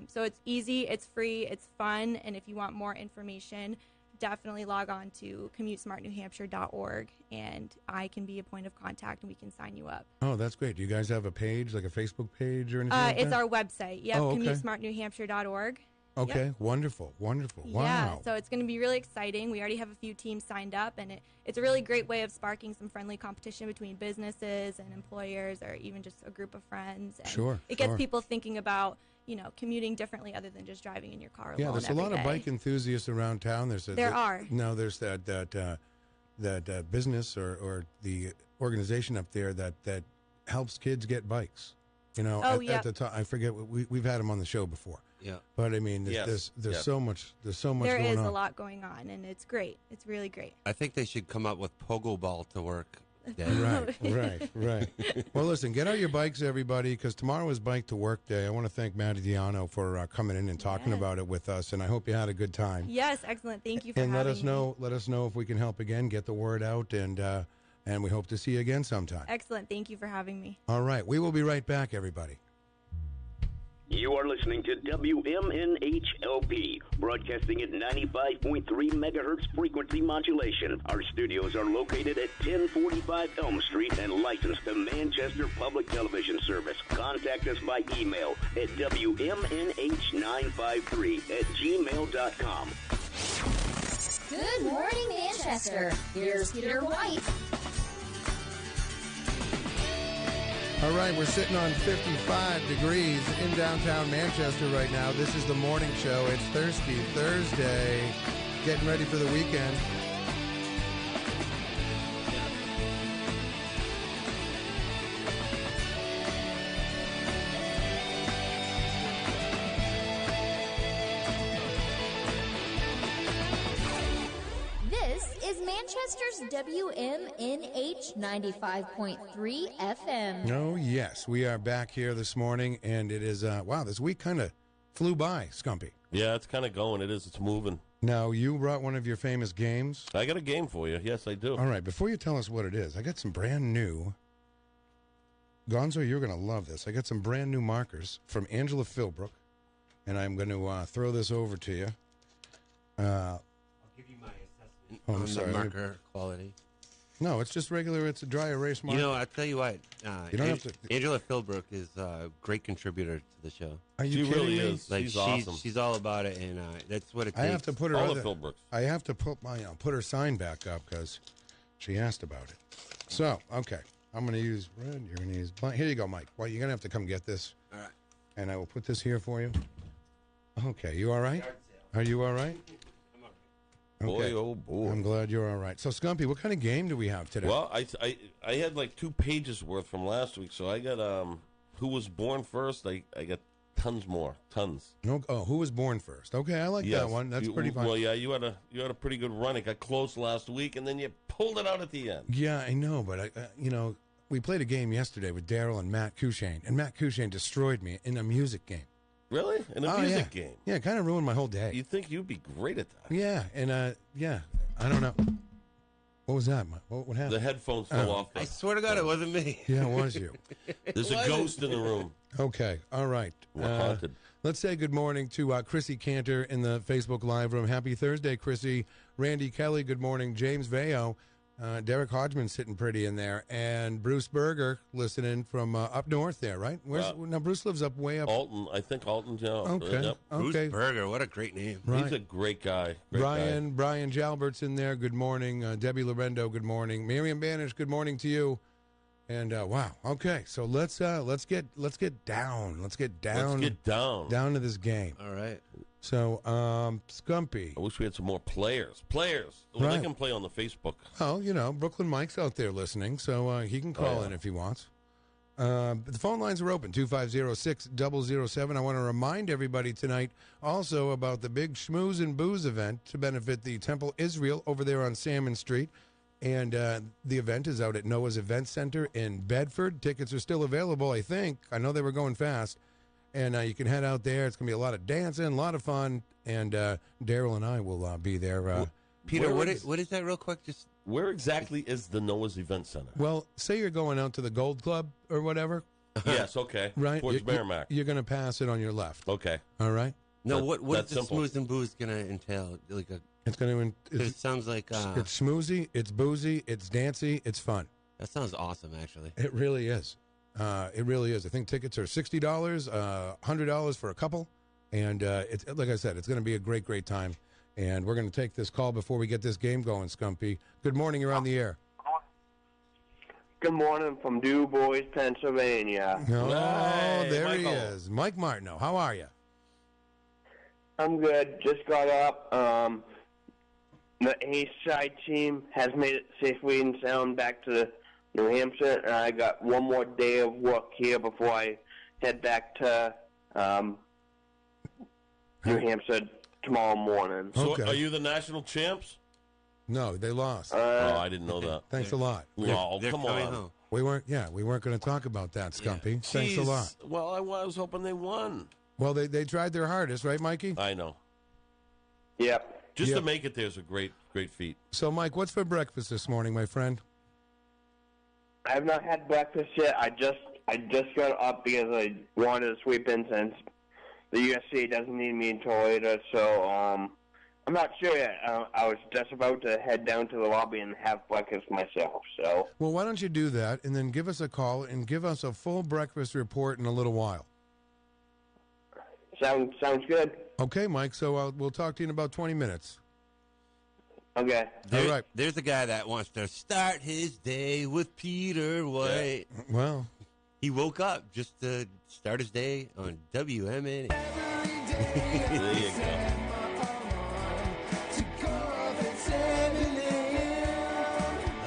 So it's easy, it's free, it's fun, and if you want more information, definitely log on to commutesmartnewhampshire.org, and I can be a point of contact, and we can sign you up. Oh, that's great. Do you guys have a page, like a Facebook page or anything like It's that? our website. Yep, okay. commutesmartnewhampshire.org. Okay, Yep. wonderful. Wow. Yeah, so it's going to be really exciting. We already have a few teams signed up, and it's a really great way of sparking some friendly competition between businesses and employers, or even just a group of friends. And Sure. It gets people thinking about commuting differently other than just driving in your car alone. Yeah, there's a lot every of day. bike enthusiasts around town. There's that business or the organization up there that helps kids get bikes. At the time, I forget. We've had them on the show before. Yeah. But I mean, there's so much. There's so much. There going is on. a lot going on, and it's great. It's really great. I think they should come up with pogo ball to work. Right. Well, listen, get out your bikes, everybody, because tomorrow is Bike to Work Day. I want to thank Maddie Diano for coming in and talking about it with us, and I hope you had a good time. Yes, excellent. Thank you for having let us me. know. Let us know if we can help again. Get the word out, and we hope to see you again sometime. Excellent. Thank you for having me. All right, we will be right back, everybody. You are listening to WMNHLP, broadcasting at 95.3 megahertz frequency modulation. Our studios are located at 1045 Elm Street and licensed to Manchester Public Television Service. Contact us by email at WMNH953@gmail.com. Good morning, Manchester. Here's Peter White. All right, we're sitting on 55 degrees in downtown Manchester right now. This is the morning show. It's Thirsty Thursday. Getting ready for the weekend. This is Manchester's WMNH 95.3 FM. Oh, yes. We are back here this morning, and it is, wow, this week kind of flew by, Skumpi. Yeah, it's kind of going. It is. It's moving. Now, you brought one of your famous games. I got a game for you. Yes, I do. All right, before you tell us what it is, I got some brand new Gonzo, you're going to love this. I got some brand new markers from Angela Philbrook, and I'm going to throw this over to you. I'll give you my assessment on the marker quality. No, it's just regular. It's a dry erase marker. You know, I'll tell you what. You don't have to. Angela Philbrook is a great contributor to the show. Are you She kidding really me? is. Like She's awesome. She's all about it, and that's what it takes. I have to put her. All other- the Philbrooks. I have to put my put her sign back up because she asked about it. So okay, I'm going to use red. You're going to use black. Here you go, Mike. Well, you're going to have to come get this. All right. And I will put this here for you. Okay, you all right? Are you all right? Boy, oh boy. I'm glad you're all right. So, Skumpi, what kind of game do we have today? Well, I had like 2 pages worth from last week, so I got Who Was Born First. I got tons more, tons. No, Who Was Born First? Okay, I like that one. That's pretty fun. Well, yeah, you had a pretty good run. It got close last week, and then you pulled it out at the end. Yeah, I know, but we played a game yesterday with Daryl and Matt Cushane, and Matt Cushane destroyed me in a music game. Really? In a music game? Yeah, it kind of ruined my whole day. You'd think you'd be great at that. Yeah, and I don't know. What was that? What happened? The headphones fell off. I swear to God, it wasn't me. Yeah, it was you. There's a ghost in the room. Okay, all right. We're haunted. Let's say good morning to Chrissy Cantor in the Facebook Live room. Happy Thursday, Chrissy. Randy Kelly, good morning. James Veo. Derek Hodgman sitting pretty in there. And Bruce Berger listening from up north there, right? Now, Bruce lives up way up. Alton. I think Alton, yeah. Okay. Yep. Bruce Berger, what a great name. Right. He's a great guy. Brian Jalbert's in there. Good morning. Debbie Lorendo, good morning. Miriam Banish, good morning to you. And wow, okay, so let's get down. Let's get down to this game. All right. So, Skumpi. I wish we had some more players. Well, Right. they can play on the Facebook. Oh, Brooklyn Mike's out there listening, so he can call in if he wants. The phone lines are open, 250-6007. I want to remind everybody tonight also about the big Schmooze and Booze event to benefit the Temple Israel over there on Salmon Street. And the event is out at Noah's Event Center in Bedford. Tickets are still available, I think. I know they were going fast. And you can head out there. It's going to be a lot of dancing, a lot of fun. And Daryl and I will be there. Peter, what is that real quick? Just where exactly is the Noah's Event Center? Well, say you're going out to the Gold Club or whatever. Yes, okay. Right. Towards Merrimack. You're going to pass it on your left. Okay. All right. No, what is the Smooth and Booze going to entail? It's going to. It sounds like it's schmoozy, it's boozy, it's dancey, it's fun. That sounds awesome, actually. It really is. It really is. I think tickets are $60, $100 for a couple, and it's like I said, it's going to be a great, great time. And we're going to take this call before we get this game going, Skumpi. Good morning. You're on the air. Good morning from Du Bois, Pennsylvania. Oh, there Michael. he is. Mike Martineau. How are you? I'm good. Just got up. The East Side team has made it safely and sound back to New Hampshire, and I got one more day of work here before I head back to New Hampshire tomorrow morning. So are you the national champs? No, they lost. I didn't know that. Thanks a lot. Oh, come on. We weren't going to talk about that, Skumpi. Thanks a lot. Well, I was hoping they won. Well, they tried their hardest, right, Mikey? I know. Yep. Just to make it there is a great feat. So, Mike, what's for breakfast this morning, my friend? I have not had breakfast yet. I just got up because I wanted to sweep in since the USC doesn't need me until later. So I'm not sure yet. I was just about to head down to the lobby and have breakfast myself. So well, why don't you do that and then give us a call and give us a full breakfast report in a little while. Sounds good. Okay, Mike. So we'll talk to you in about 20 minutes. Okay. All right. There's a guy that wants to start his day with Peter White. Yeah. Well, he woke up just to start his day on WMN. There you go.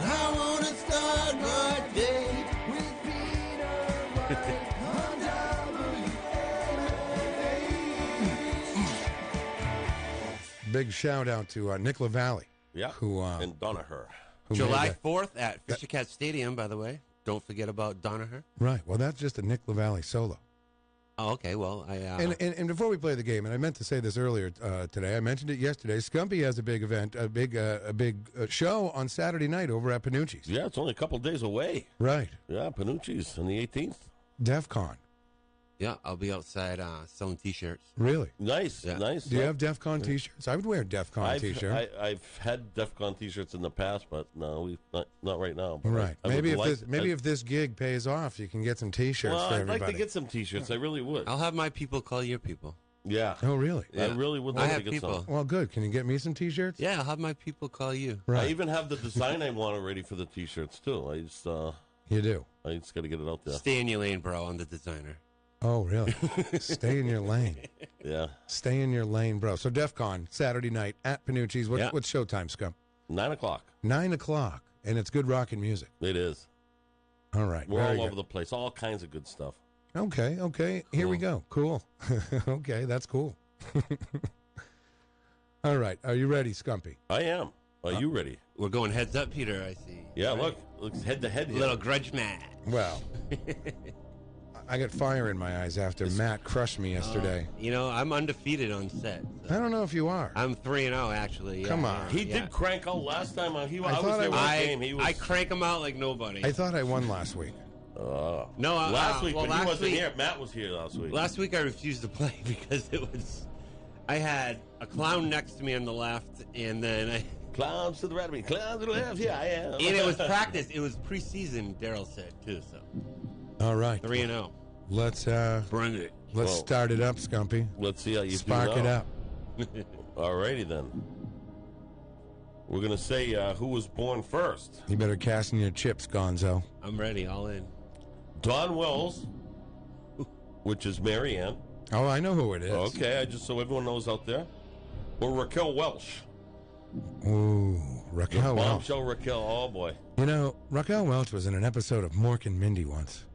I want to start my day with Peter White on big shout out to Nick LaValle. Yeah. Who and Donaher. July 4th at Fisher Cat Stadium, by the way. Don't forget about Donaher. Right. Well, that's just a Nick LaValle solo. Oh, okay. Well, And before we play the game, and I meant to say this earlier today, I mentioned it yesterday. Skumpi has a big event, a big show on Saturday night over at Panucci's. Yeah, it's only a couple days away. Right. Yeah, Panucci's on the 18th. DEF CON. Yeah, I'll be outside selling T-shirts. Really? Nice, Yeah. nice. Do you have DEF CON T-shirts? I would wear a DEF CON T-shirt. I've had DEF CON T-shirts in the past, but no, not right now. But Right. I would Maybe if this gig pays off, you can get some T-shirts well, for I'd everybody. like to get some T-shirts. I really would. I'll have my people call your people. Yeah. Oh, really? I really would like to get some. Well, good. Can you get me some T-shirts? Yeah, I'll have my people call you. Right. I even have the design I want already for the T-shirts too. I just You do? I just got to get it out there. Stay in your lane, bro. I'm the designer. Oh, really? Stay in your lane. Yeah. Stay in your lane, bro. So DEF CON, Saturday night at Panucci's. What's showtime, Scum? 9 o'clock. 9 o'clock. And it's good rockin' music. It is. All right. We're very all over good. the place. All kinds of good stuff. Okay. Here we go. Cool. Okay, that's cool. All right. Are you ready, Scumpy? I am. Are you ready? We're going heads up, Peter, I see. Yeah, look. Looks head to head here. Little grudge match. Well, I got fire in my eyes after Matt crushed me yesterday. I'm undefeated on set. So. I don't know if you are. I'm 3-0, actually. Yeah, Come on. He did crank out last time. I was there one game. I crank him out like nobody. I thought I won last week. No, last week, but he wasn't week, here. Matt was here last week. Last week I refused to play because I had a clown next to me on the left, and then Clowns to the right of me, clowns to the left, yeah, I am. And it was practice. It was preseason, Daryl said, too, so. All right. 3-0. Let's bring it. Let's start it up, Scumpy. Let's see how you Spark do it now. up. All righty then. We're going to say who was born first. You better cash in your chips, Gonzo. I'm ready, all in. Don Wells, which is Mary Ann. Oh, I know who it is. Okay, just so everyone knows out there. Or Raquel Welch. Ooh, Raquel Welch. Bombshell Raquel, oh boy. You know, Raquel Welch was in an episode of Mork and Mindy once.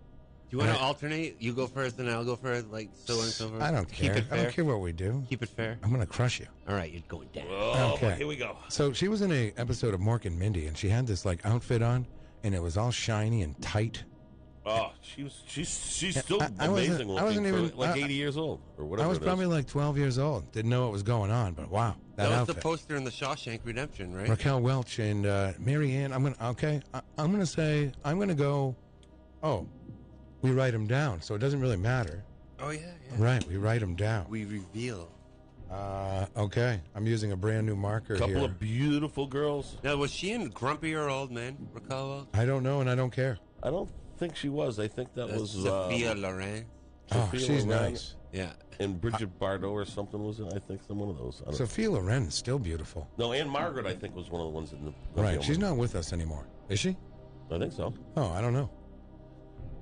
Do you want to alternate? You go first, and I'll go first, like so and so forth? I don't care. Keep it fair. I don't care what we do. Keep it fair. I'm going to crush you. All right, you're going down. Oh, okay. boy, here we go. So she was in a episode of Mork and Mindy, and she had this like outfit on, and it was all shiny and tight. Oh, she's still I amazing wasn't looking. even- For like 80 years old or whatever. I was it is. probably like 12 years old. Didn't know what was going on, but wow, That was outfit. the poster in the Shawshank Redemption, right? Raquel Welch and Mary Ann. I'm gonna go. Oh, we write them down, so it doesn't really matter. Oh, yeah. Right, we write them down. We reveal. Okay, I'm using a brand new marker Couple here. of beautiful girls. Now, was she in Grumpy or Old Man, Raquel Welch? I don't know, and I don't care. I don't think she was. I think that was Sophia Loren. Oh, Sophia she's Loren. nice. Yeah. And Bridget Bardot or something was it? I think some one of those. I don't Sophia Loren is still beautiful. No, Anne Margaret I think was one of the ones in the Right, film. she's not with us anymore, is she? I think so. Oh, I don't know.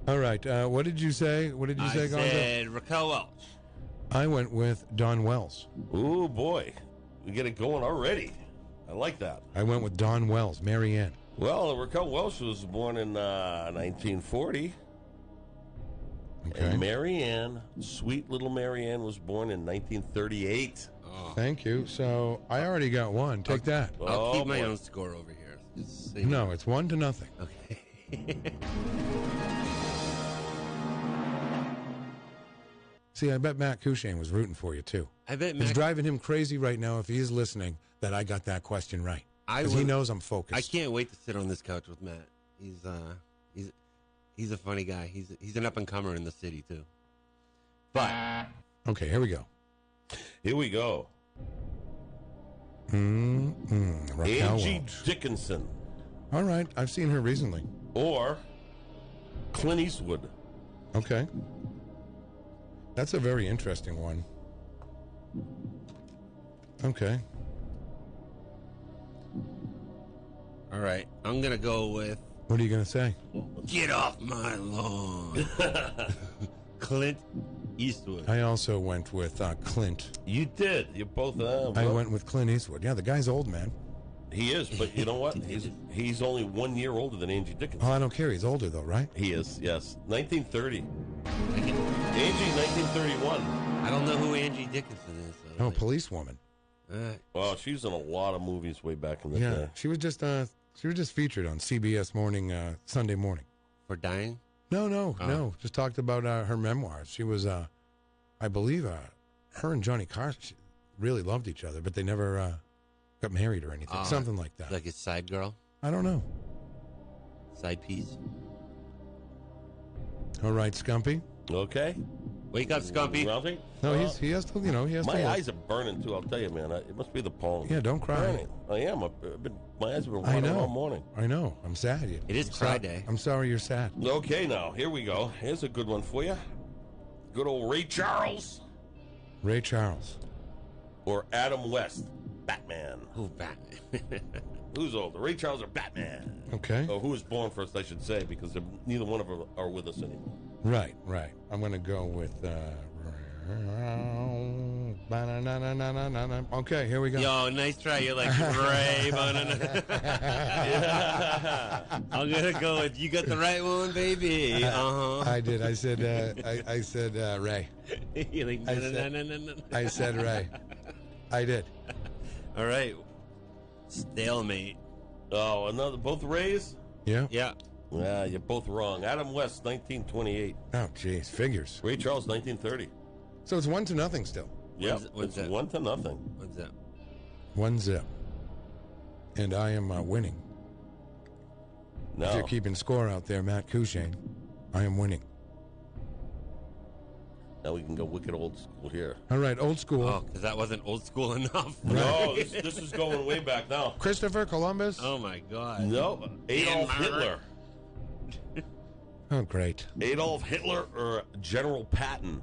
All right, what did you say? What did you say, Gonzo? I said Raquel Welch. I went with Don Wells. Ooh boy, we get it going already. I like that. I went with Don Wells, Mary Ann. Well, Raquel Welch was born in 1940. Okay. And Mary Ann, sweet little Mary Ann, was born in 1938. Oh. Thank you. So I already got one. Take that. I'll keep Oh, my boy. own score over here. Just so you No, it's 1-0. Okay. See, I bet Matt Couchane was rooting for you, too. I bet It's Matt. driving him crazy right now if he's listening that I got that question right. Because he knows I'm focused. I can't wait to sit on this couch with Matt. He's a funny guy. He's an up and comer in the city too. But Okay, here we go. Here we go. Raquel Angie Welch. Dickinson All right, I've seen her recently. or Clint Eastwood. Okay. That's a very interesting one. Okay. all right, I'm gonna go with What are you going to say? Get Off My Lawn. Clint Eastwood. I also went with Clint. You did. You both. I went with Clint Eastwood. Yeah, the guy's old, man. He is, but you know what? He's only 1 year older than Angie Dickinson. Oh, I don't care. He's older, though, right? He is. Yes, 1930. Angie, 1931. I don't know who Angie Dickinson is. So Oh, policewoman. Well, she was in a lot of movies way back in the Yeah, day. she was just featured on CBS Morning Sunday morning. For dying? No. Just talked about her memoirs. She was I believe her and Johnny Carson really loved each other, but they never got married or anything. Something like that. Like his side girl? I don't know. Side piece? All right, Skumpi. Okay. Wake up, Skumpi. Nothing? No, he has to, he has to. My eyes are burning, too, I'll tell you, man. It must be the pollen. Yeah, don't cry. Burning. I am. My eyes have been watering all morning. I know. I'm sad. It is cry day. I'm sorry you're sad. Okay, now, here we go. Here's a good one for you. Good old Ray Charles. Ray Charles. Or Adam West. Batman. Who Batman? Who's older, Ray Charles or Batman? Okay. Oh, who was born first, I should say, because neither one of them are with us anymore. Right. I'm going to go with... Okay, here we go. Yo, nice try. You're like Ray. I'm going to go with, you got the right one, baby. I did. I said Ray. You're like, no. I said Ray. I did. All right. Stalemate. Oh, both Rays? Yeah. Yeah. Yeah, you're both wrong. Adam West, 1928. Oh, jeez. Figures. Ray Charles, 1930. So it's 1-0 still. Yep, What's it's that? 1-0. What's that? 1-0. And I am winning. No. If you're keeping score out there, Matt Couchane, I am winning. Now we can go wicked old school here. All right, old school. Oh, because that wasn't old school enough. No, this is going way back now. Christopher Columbus. Oh, my God. No, Adolf Hitler. Oh, great. Adolf Hitler or General Patton?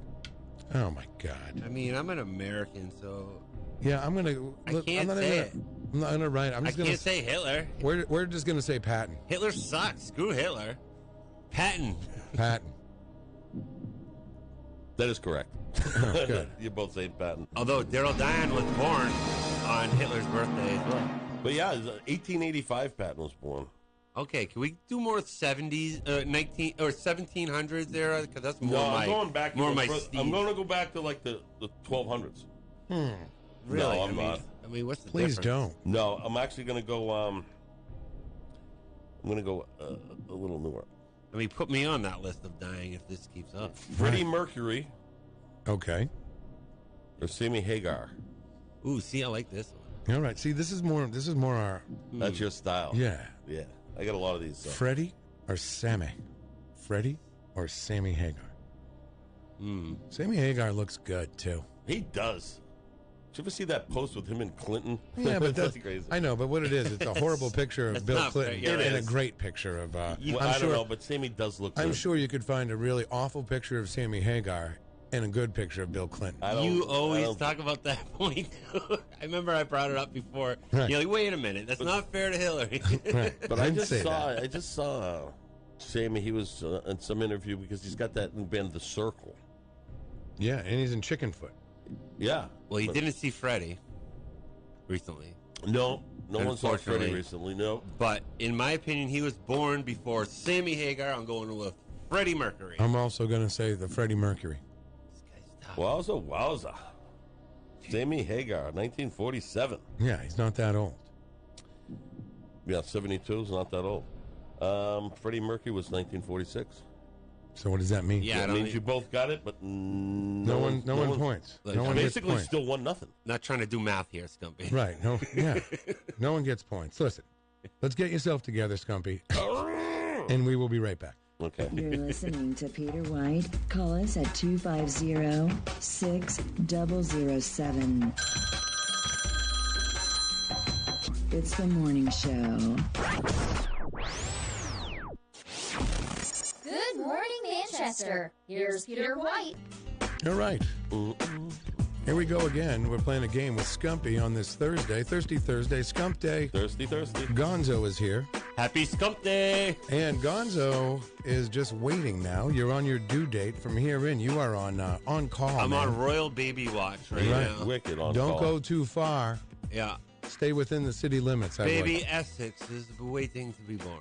Oh, my God. I mean, I'm an American, so... Yeah, I'm going to... I can't say it. I'm not going to write. I can't say Hitler. We're just going to say Patton. Hitler sucks. Screw Hitler. Patton. Patton. That is correct. Oh, good. You're both saying Patton. Although Daryl Diane was born on Hitler's birthday as well. But yeah, 1885 Patton was born. Okay, can we do more 70s, 19 or 1700s era? Because that's more I'm going back. more my I'm going to go back to like the 1200s. Really? No, I'm not. I mean, what's the Please difference? don't. No, I'm actually going to go. I'm going to go a little newer. I mean, put me on that list of dying if this keeps up. Freddie Mercury Okay. or Sammy Hagar. Ooh, see, I like this one. All right. See, this is more our... That's your style. Yeah. Yeah. I got a lot of these. So. Freddie or Sammy? Freddie or Sammy Hagar? Sammy Hagar looks good, too. He does. Did you ever see that post with him and Clinton? Yeah, but that's crazy. I know, but what it is, it's a horrible picture of Bill Clinton and a great picture of... I don't know, but Sammy does look good. I'm sure you could find a really awful picture of Sammy Hagar and a good picture of Bill Clinton. You always talk about that point. I remember I brought it up before. Right. You're like, wait a minute, that's not fair to Hillary. Right. But I just saw Sammy. He was in some interview because he's got that new band, The Circle. Yeah, and he's in Chickenfoot. Yeah. Well, you didn't see Freddie recently. No one saw Freddie Unfortunately. recently. No. But in my opinion, he was born before Sammy Hagar. I'm going with Freddie Mercury. I'm also going to say the Freddie Mercury. Wowza. Sammy Hagar, 1947. Yeah, he's not that old. Yeah, 72 is not that old. Freddie Mercury was 1946. So what does that mean? Yeah, It means you both got it, but no one points. Like, No one gets basically points. still 1-0. Not trying to do math here, Skumpi. Right. No. Yeah. No one gets points. Listen, let's get yourself together, Skumpi, and we will be right back. Okay. You're listening to Peter White. Call us at 250-6007. It's the morning show. Good morning, Manchester. Here's Peter White. All right. Here we go again. We're playing a game with Skumpi on this Thursday. Thirsty Thursday. Scump Day. Thirsty. Gonzo is here. Happy Scump Day! And Gonzo is just waiting now. You're on your due date. From here in, you are on call. I'm man. on Royal Baby Watch right now. Wicked on Don't call. go too far. Yeah. Stay within the city limits. I Baby would. Essex is waiting to be born.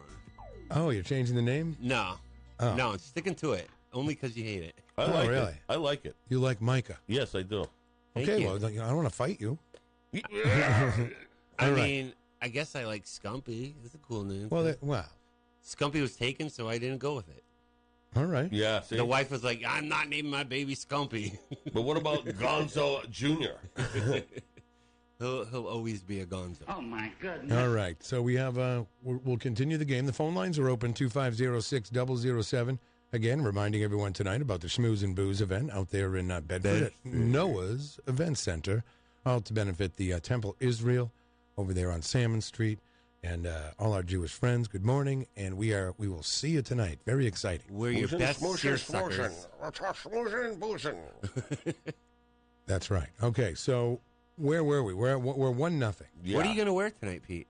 Oh, you're changing the name? No. Oh. No, I'm sticking to it. Only because you hate it. I like really? it. I like it. You like Micah? Yes, I do. Thank Okay, you. well, I don't want to fight you. I All right. mean, I guess I like Skumpi. It's a cool name. Well, wow. Skumpi was taken, so I didn't go with it. All right. Yeah. See? The wife was like, I'm not naming my baby Skumpi. But what about Gonzo Jr.? He'll always be a Gonzo. Oh, my goodness. All right. So we have, we'll continue the game. The phone lines are open, 250-6007. Again, reminding everyone tonight about the Schmooze and Booze event out there in Bedford at Noah's Event Center, all to benefit the Temple Israel over there on Salmon Street. And all our Jewish friends, good morning. And we will see you tonight. Very exciting. We're your best seersuckers. That's right. Okay, so where were we? We're 1-0. Yeah. What are you going to wear tonight, Pete?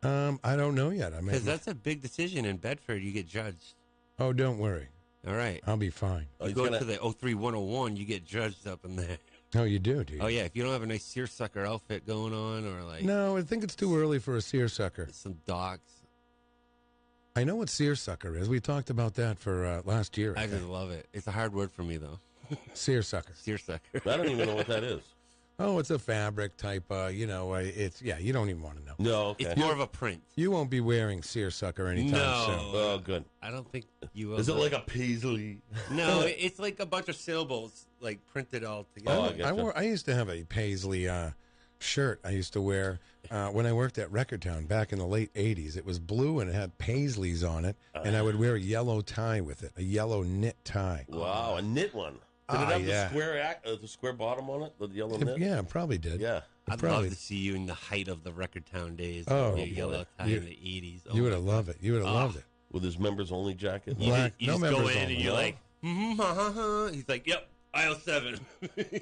I don't know yet. Because that's a big decision in Bedford. You get judged. Oh, don't worry. All right. I'll be fine. You go to the 03101, you get judged up in there. Oh, you do you? Oh, yeah. If you don't have a nice seersucker outfit going on or like... No, I think it's too early for a seersucker. Some dogs. I know what seersucker is. We talked about that for last year. I just love it. It's a hard word for me, though. Seersucker. Seersucker. I don't even know what that is. Oh, it's a fabric type, you don't even want to know. No, okay. It's more of a print. You won't be wearing seersucker anytime soon. Oh, good. I don't think you will. Is it like a paisley? No, it's like a bunch of sailboats, like printed all together. I used to have a paisley shirt I used to wear when I worked at Record Town back in the late 80s. It was blue and it had paisleys on it, and I would wear a yellow tie with it, a yellow knit tie. Wow, a knit one. Did it have the square bottom on it, the yellow knit? Yeah, it probably did. Yeah. I'd love to see you in the height of the Record Town days. Oh, your yellow tie in the 80s. You would have loved it. You would have loved it. With his members-only jacket? You just go in and you're like, he's like, yep, aisle 7.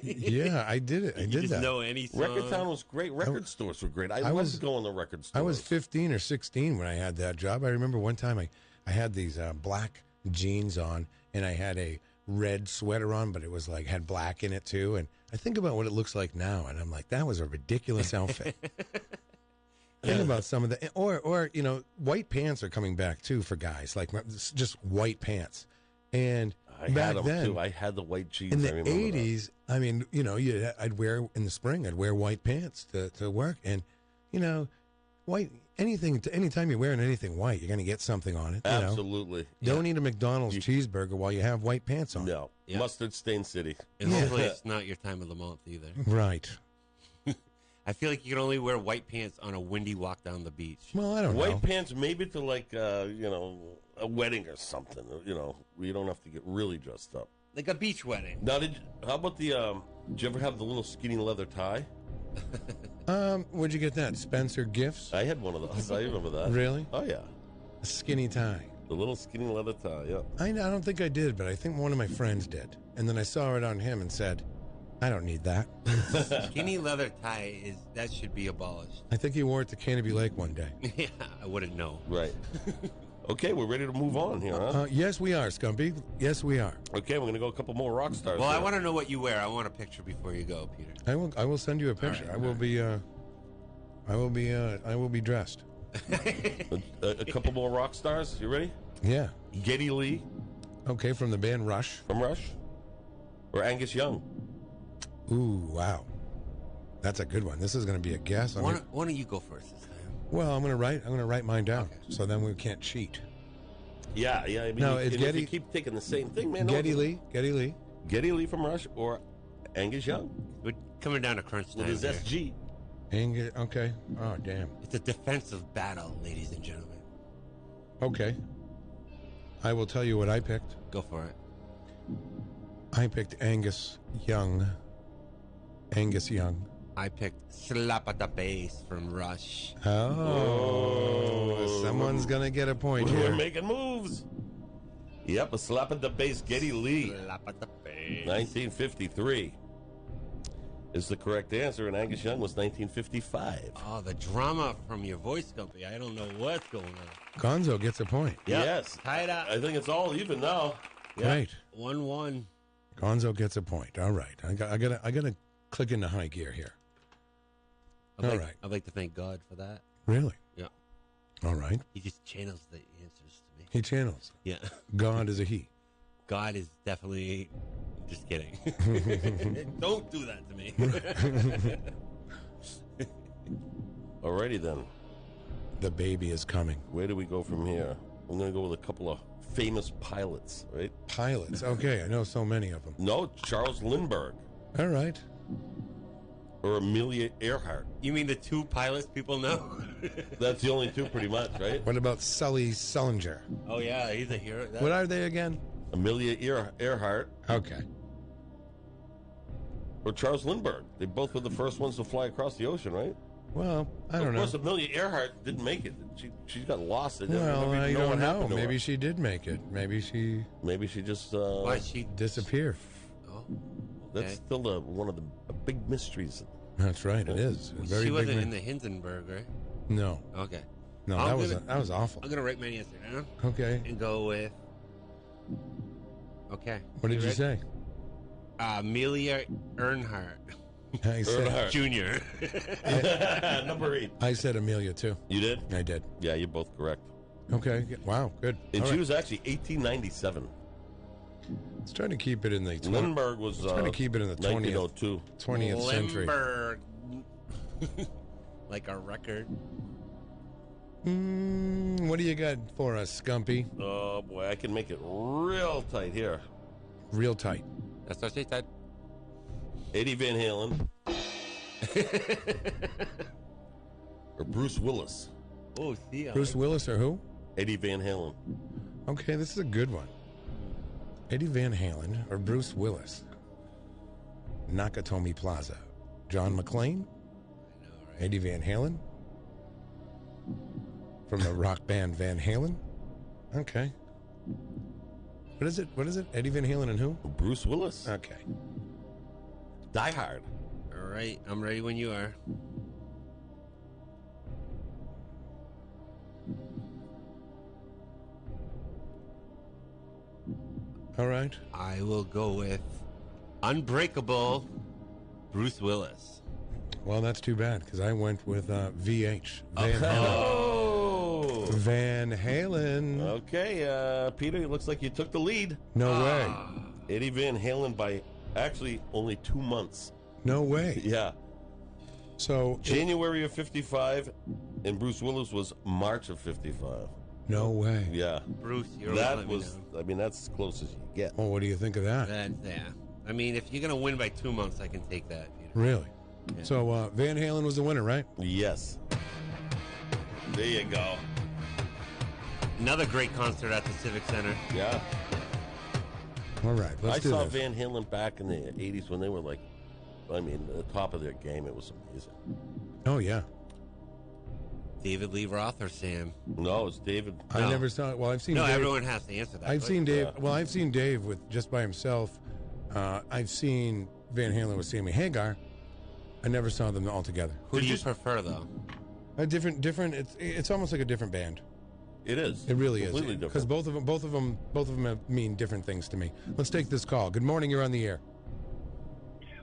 Yeah, I did it. I did just that. know any song. Record Town was great. Record stores were great. I loved going to record stores. I was 15 or 16 when I had that job. I remember one time I had these black jeans on, and I had a red sweater on, but it was like had black in it too. And I think about what it looks like now, and I'm like, that was a ridiculous outfit. Think about some of the, or white pants are coming back too for guys, like just white pants. And back then, too. I had the white jeans in the 80s. I mean, I'd wear in the spring. I'd wear white pants to work, and white. Anytime you're wearing anything white, you're going to get something on it. Absolutely. Don't eat a McDonald's cheeseburger while you have white pants on. No. Yeah. Mustard Stain City. And hopefully it's not your time of the month either. Right. I feel like you can only wear white pants on a windy walk down the beach. Well, I don't know. White pants maybe to like, a wedding or something. Where you don't have to get really dressed up. Like a beach wedding. Now, how about did you ever have the little skinny leather tie? Where'd you get that? Spencer Gifts? I had one of those. I remember that. Really? Oh, yeah. A skinny tie. The little skinny leather tie, yeah. I don't think I did, but I think one of my friends did. And then I saw it on him and said, I don't need that. Skinny leather tie, that should be abolished. I think he wore it to Canopy Lake one day. Yeah, I wouldn't know. Right. Okay, we're ready to move on here, huh? Yes, we are, Skumpi. Yes, we are. Okay, we're going to go a couple more rock stars. Well, I want to know what you wear. I want a picture before you go, Peter. I will send you a picture. Right, I will be dressed. A couple more rock stars. You ready? Yeah. Geddy Lee. Okay, from the band Rush. From Rush. Or Angus Young. Ooh, wow. That's a good one. This is going to be a guess. Why don't you go first this time? Well, I'm going to write mine down, so then we can't cheat. Yeah. I mean, no, it's if you keep taking the same thing, man. Geddy Lee. Geddy Lee from Rush or Angus Young. We're coming down to crunch time. With his SG. Angus. Okay. Oh, damn. It's a defensive battle, ladies and gentlemen. Okay. I will tell you what I picked. Go for it. I picked Angus Young. Angus Young. I picked Slap at the Bass from Rush. Oh, someone's going to get a point here. We're making moves. Yep, a Slap at the Bass, Geddy Lee. Slap at the Bass. 1953 is the correct answer, and Angus Young was 1955. Oh, the drama from your voice company. I don't know what's going on. Gonzo gets a point. Yep. Yes. Tied up. I think it's all even now. Yep. Right. 1-1. Gonzo gets a point. All right. I gotta click into high gear here. I'd like to thank God for that. Really? Yeah. All right. He just channels the answers to me. He channels. Yeah. God is a he. God is definitely... Just kidding. Don't do that to me. Alrighty then. The baby is coming. Where do we go from here? I'm going to go with a couple of famous pilots, right? Pilots. Okay, I know so many of them. No, Charles Lindbergh. All right. Or Amelia Earhart. You mean the two pilots people know? That's the only two, pretty much, right? What about Sully Sullinger? Oh, yeah, he's a hero. What are they again? Amelia Earhart. Okay. Or Charles Lindbergh. They both were the first ones to fly across the ocean, right? Well, I don't know. Of course, Amelia Earhart didn't make it. She got lost. Well, I don't know. Maybe her. she did make it. Maybe she just Why she disappeared. Oh, That's still one of the big mysteries. That's right. It is. A very she wasn't big in the Hindenburg, right? No. Okay. No, that was awful. I'm gonna write my answer down. Okay. And go with. Okay. What did you say? Amelia Earhart. I said Junior. Number 8. I said Amelia too. You did? I did. Yeah, you're both correct. Okay. Wow. Good. And All she right. was actually 1897. Let's try to keep it in the. Lindbergh was. Trying to keep it in the 1902. 20th century. Lindbergh. Like a record. What do you got for us, Skumpi? Oh boy, I can make it real tight here. Real tight. That's what she said. Eddie Van Halen. Or Bruce Willis. Oh, see. Bruce Willis or who? Eddie Van Halen. Okay, this is a good one. Eddie Van Halen or Bruce Willis? Nakatomi Plaza. John McClane? I know, right? Eddie Van Halen? From the rock band Van Halen? Okay. What is it? What is it? Eddie Van Halen and who? Bruce Willis. Okay. Die Hard. All right, I'm ready when you are. All right. I will go with Unbreakable Bruce Willis. Well, that's too bad because I went with VH. Van Halen. Oh! Van Halen. Okay, Peter, it looks like you took the lead. No way. Eddie Van Halen by actually only 2 months. No way. Yeah. So January of 55, and Bruce Willis was March of 55. No way. Yeah. Bruce, you're that was, I mean, that's as close as you get. Well, what do you think of that? Yeah. I mean, if you're going to win by 2 months, I can take that. Peter. Really? Yeah. So Van Halen was the winner, right? Yes. There you go. Another great concert at the Civic Center. Yeah. All right, let's do saw this. Van Halen back in the 80s when they were like, I mean, at the top of their game. It was amazing. Oh, yeah. David Lee Roth or Sam? No, it's David. I never saw it. Well, I've seen No, Dave. everyone has to answer that. I've but- seen Dave. Well, I've seen Dave with just by himself. I've seen Van Halen with Sammy Hagar. I never saw them all together. Who do you prefer, though? A different. It's almost like a different band. It is. It really Completely is. different. Because both of them mean different things to me. Let's take this call. Good morning. You're on the air.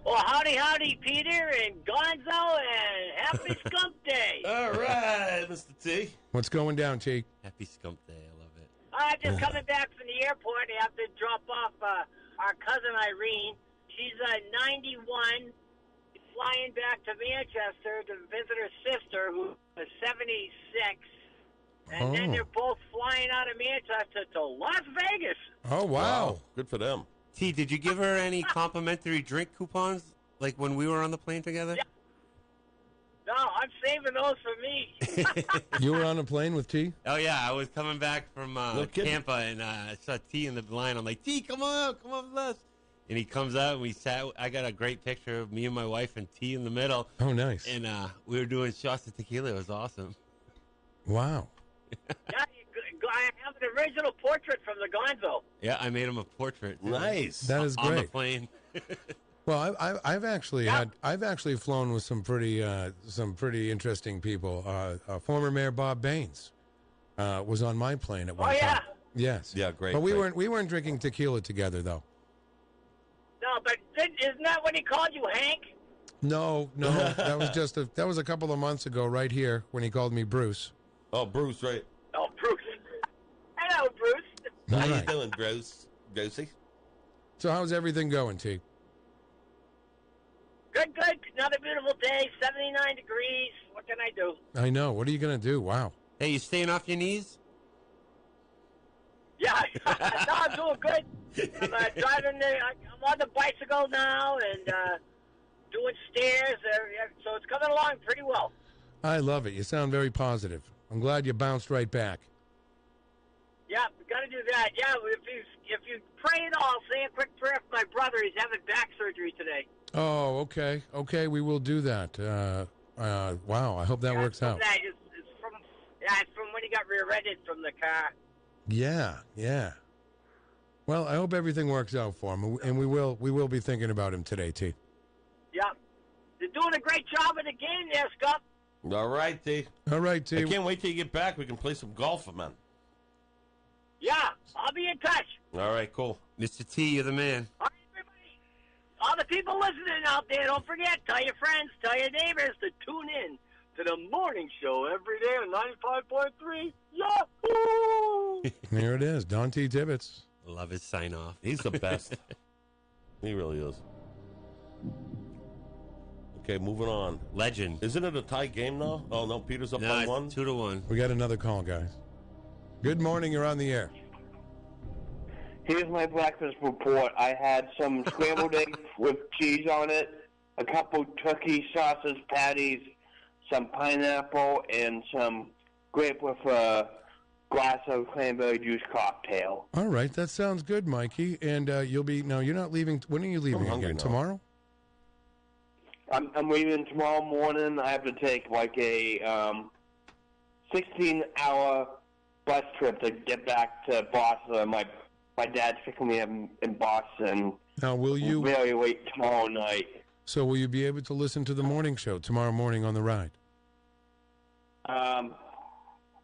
Well, howdy, Peter and Gonzo, and happy Skump Day. All right, Mr. T. What's going down, T? Happy Skump Day. I love it. I'm just coming back from the airport. I have to drop off our cousin Irene. She's 91, flying back to Manchester to visit her sister, who is 76. And then they're both flying out of Manchester to Las Vegas. Oh, wow. Good for them. T, did you give her any complimentary drink coupons like when we were on the plane together? Yeah. No, I'm saving those for me. You were on a plane with T? Oh, yeah. I was coming back from Tampa, and I saw T in the line. I'm like, T, come on with us. And he comes out, and we sat. I got a great picture of me and my wife and T in the middle. Oh, nice. And we were doing shots of tequila. It was awesome. Wow. Yeah, I have an original portrait from the Gonzo. Yeah, I made him a portrait. Nice. That is On the great. plane. Well, I've actually flown with some pretty interesting people. Former Mayor Bob Baines was on my plane at one time. Yes. Yeah, great. But we weren't drinking tequila together though. No, but isn't that when he called you Hank? No, that was a couple of months ago, right here when he called me Bruce. Oh, Bruce, right. Oh, Bruce. Hello, Bruce. How All you right. doing, Bruce? Brucey? So how's everything going, T? Good. Another beautiful day, 79 degrees. What can I do? I know. What are you gonna do? Wow. Hey, you staying off your knees? Yeah, Yeah, no, I'm doing good. I'm I'm on the bicycle now and doing stairs, so it's coming along pretty well. I love it. You sound very positive. I'm glad you bounced right back. Yeah, we got to do that. Yeah, if you pray at all, say a quick prayer for my brother. He's having back surgery today. Oh, okay. Okay, we will do that. Wow, I hope that works out. It's from when he got rear-ended from the car. Yeah. Well, I hope everything works out for him, and we will be thinking about him today, T. Yeah. You're doing a great job in the game there, Scup. All right, T. All right, T. I can't wait till you get back. We can play some golf, man. Yeah, I'll be in touch. All right, cool. Mr. T, you're the man. All right, everybody. All the people listening out there, don't forget, tell your friends, tell your neighbors to tune in to the morning show every day on 95.3. Yahoo! There it is, Don T. Tibbetts. Love his sign-off. He's the best. He really is. Okay, moving on. Legend. Isn't it a tie game now? Oh, no, Peter's up by 1? 2-1. We got another call, guys. Good morning, you're on the air. Here's my breakfast report. I had some scrambled eggs with cheese on it, a couple turkey sausage patties, some pineapple, and some grape with a glass of cranberry juice cocktail. All right, that sounds good, Mikey. And you'll be, now you're not leaving, when are you leaving again? Now. Tomorrow? I'm leaving tomorrow morning. I have to take like a 16-hour bus trip to get back to Boston. My dad's picking me up in Boston. Now, will you... Very late tomorrow night. So will you be able to listen to the morning show tomorrow morning on the ride?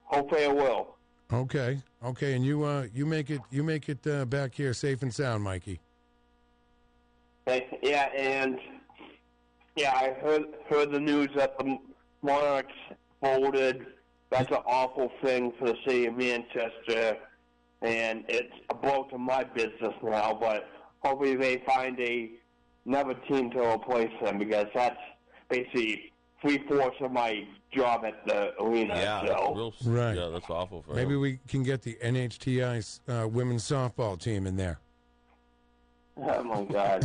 Hopefully I will. Okay, and you make it back here safe and sound, Mikey. Yeah, and I heard the news that the Monarchs folded. That's an awful thing for the city of Manchester, and it's a blow to my business now. But hopefully they find another team to replace them, because that's basically 3/4 of my job at the arena. Yeah, so. Right. Yeah, that's awful for Maybe him. we can get the NHTI women's softball team in there. Oh my God.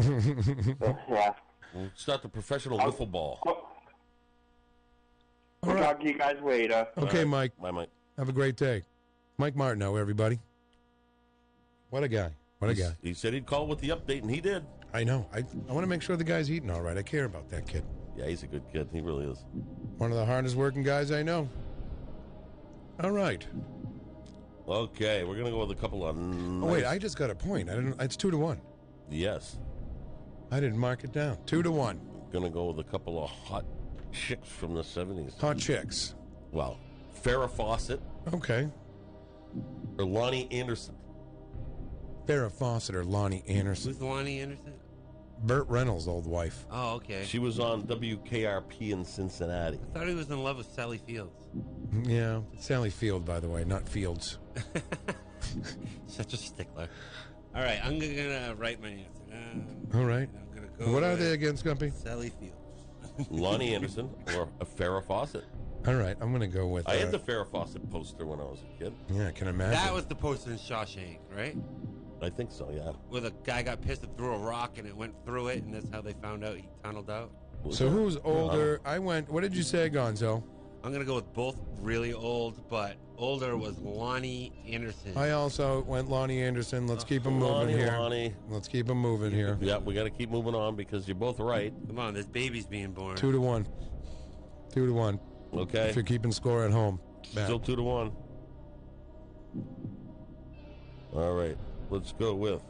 Yeah. We'll start the professional wiffle ball. We'll talk to you guys later. Okay, All right. Mike. Bye, Mike. Have a great day. Mike Martineau, everybody. What a guy. What a guy. He said he'd call with the update, and he did. I know. I want to make sure the guy's eating all right. I care about that kid. Yeah, he's a good kid. He really is. One of the hardest working guys I know. All right. Okay, we're going to go with a couple of... Oh, wait, I just got a point. It's 2-1. Yes. I didn't mark it down. 2-1. Going to go with a couple of hot chicks from the 70s. Hot chicks. Well, Farrah Fawcett. Okay. Or Lonnie Anderson. Farrah Fawcett or Lonnie Anderson. Who's Lonnie Anderson? Burt Reynolds' old wife. Oh, okay. She was on WKRP in Cincinnati. I thought he was in love with Sally Fields. Yeah, Sally Field, by the way, not Fields. Such a stickler. All right, I'm going to write my answer. All right. I'm gonna go What are with they again, Skumpi? Sally Fields. Lonnie Anderson or a Farrah Fawcett. All right, I'm going to go with... I had the Farrah Fawcett poster when I was a kid. Yeah, I can imagine. That was the poster in Shawshank, right? I think so, yeah. Where the guy got pissed and threw a rock and it went through it, and that's how they found out he tunneled out. So who's older? What did you say, Gonzo? I'm going to go with both really old, but older was Lonnie Anderson. I also went Lonnie Anderson. Let's keep him moving here. Lonnie. Let's keep him moving here. Yeah, we got to keep moving on because you're both right. Come on, there's babies being born. 2-1. 2-1. Okay. If you're keeping score at home. Still 2-1. All right. Let's go with...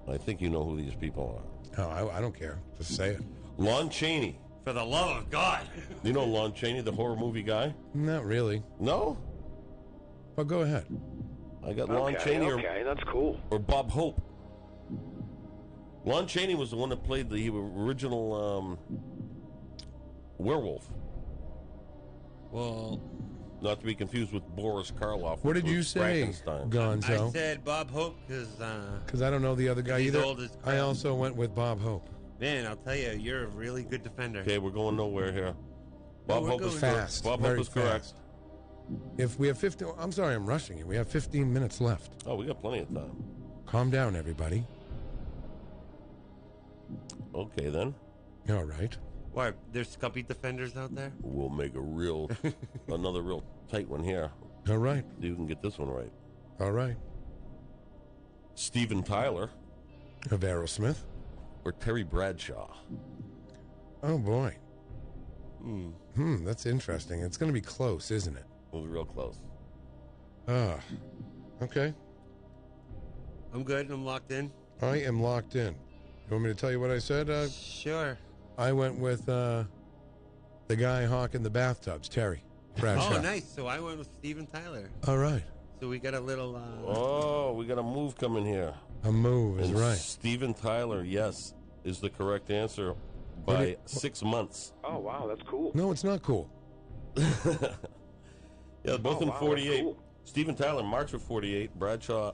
I think you know who these people are. Oh, I don't care. Just say it. Lon Chaney. For the love of God. You know Lon Chaney, the horror movie guy? Not really. No? Well, go ahead. I got Lon Chaney Okay, that's cool. or Bob Hope. Lon Chaney was the one that played the original werewolf. Well... Not to be confused with Boris Karloff. What did you say, Gonzo? I said Bob Hope because I don't know the other guy he's either. old as crap. I also went with Bob Hope. Man, I'll tell you, you're a really good defender. Okay, we're going nowhere here. Bob we're Hope going is fast. Bob Very Hope is correct. fast. If we have 15, I'm sorry, I'm rushing you. We have 15 minutes left. Oh, we got plenty of time. Calm down, everybody. Okay, then. All right. Why? There's Skumpi defenders out there? We'll make another real tight one here. All right. See if we can get this one right. All right. Steven Tyler. Of Aerosmith. Or Terry Bradshaw. Oh, boy. That's interesting. It's going to be close, isn't it? It was real close. Okay. I'm good. I'm locked in. I am locked in. You want me to tell you what I said? Sure. I went with the guy hawking the bathtubs, Terry Bradshaw. Oh, nice. So I went with Steven Tyler. All right. So we got a little... Oh, we got a move coming here. A move is right. Steven Tyler, yes, is the correct answer by 6 months. Oh, wow, that's cool. No, it's not cool. Yeah, both in wow, 48. cool. Steven Tyler, March of 48. Bradshaw,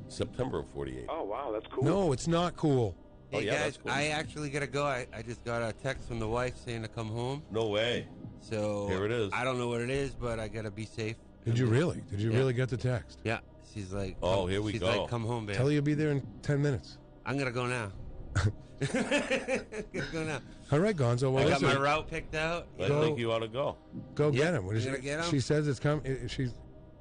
September of 48. Oh, wow, that's cool. No, it's not cool. Hey, Oh, yeah, guys, that's cool. I actually got to go. I just got a text from the wife saying to come home. No way. So Here it is. I don't know what it is, but I got to be safe. Did you really? Did you really get the text? Yeah. She's like, Oh, here we she's go. like, come home, babe. Tell her you'll be there in 10 minutes. I'm going to go now. Go now. All right, Gonzo. Well, I got listen, my route picked out. I think you ought to go. Go Yeah, get him. What is you gonna get him? She says it's coming.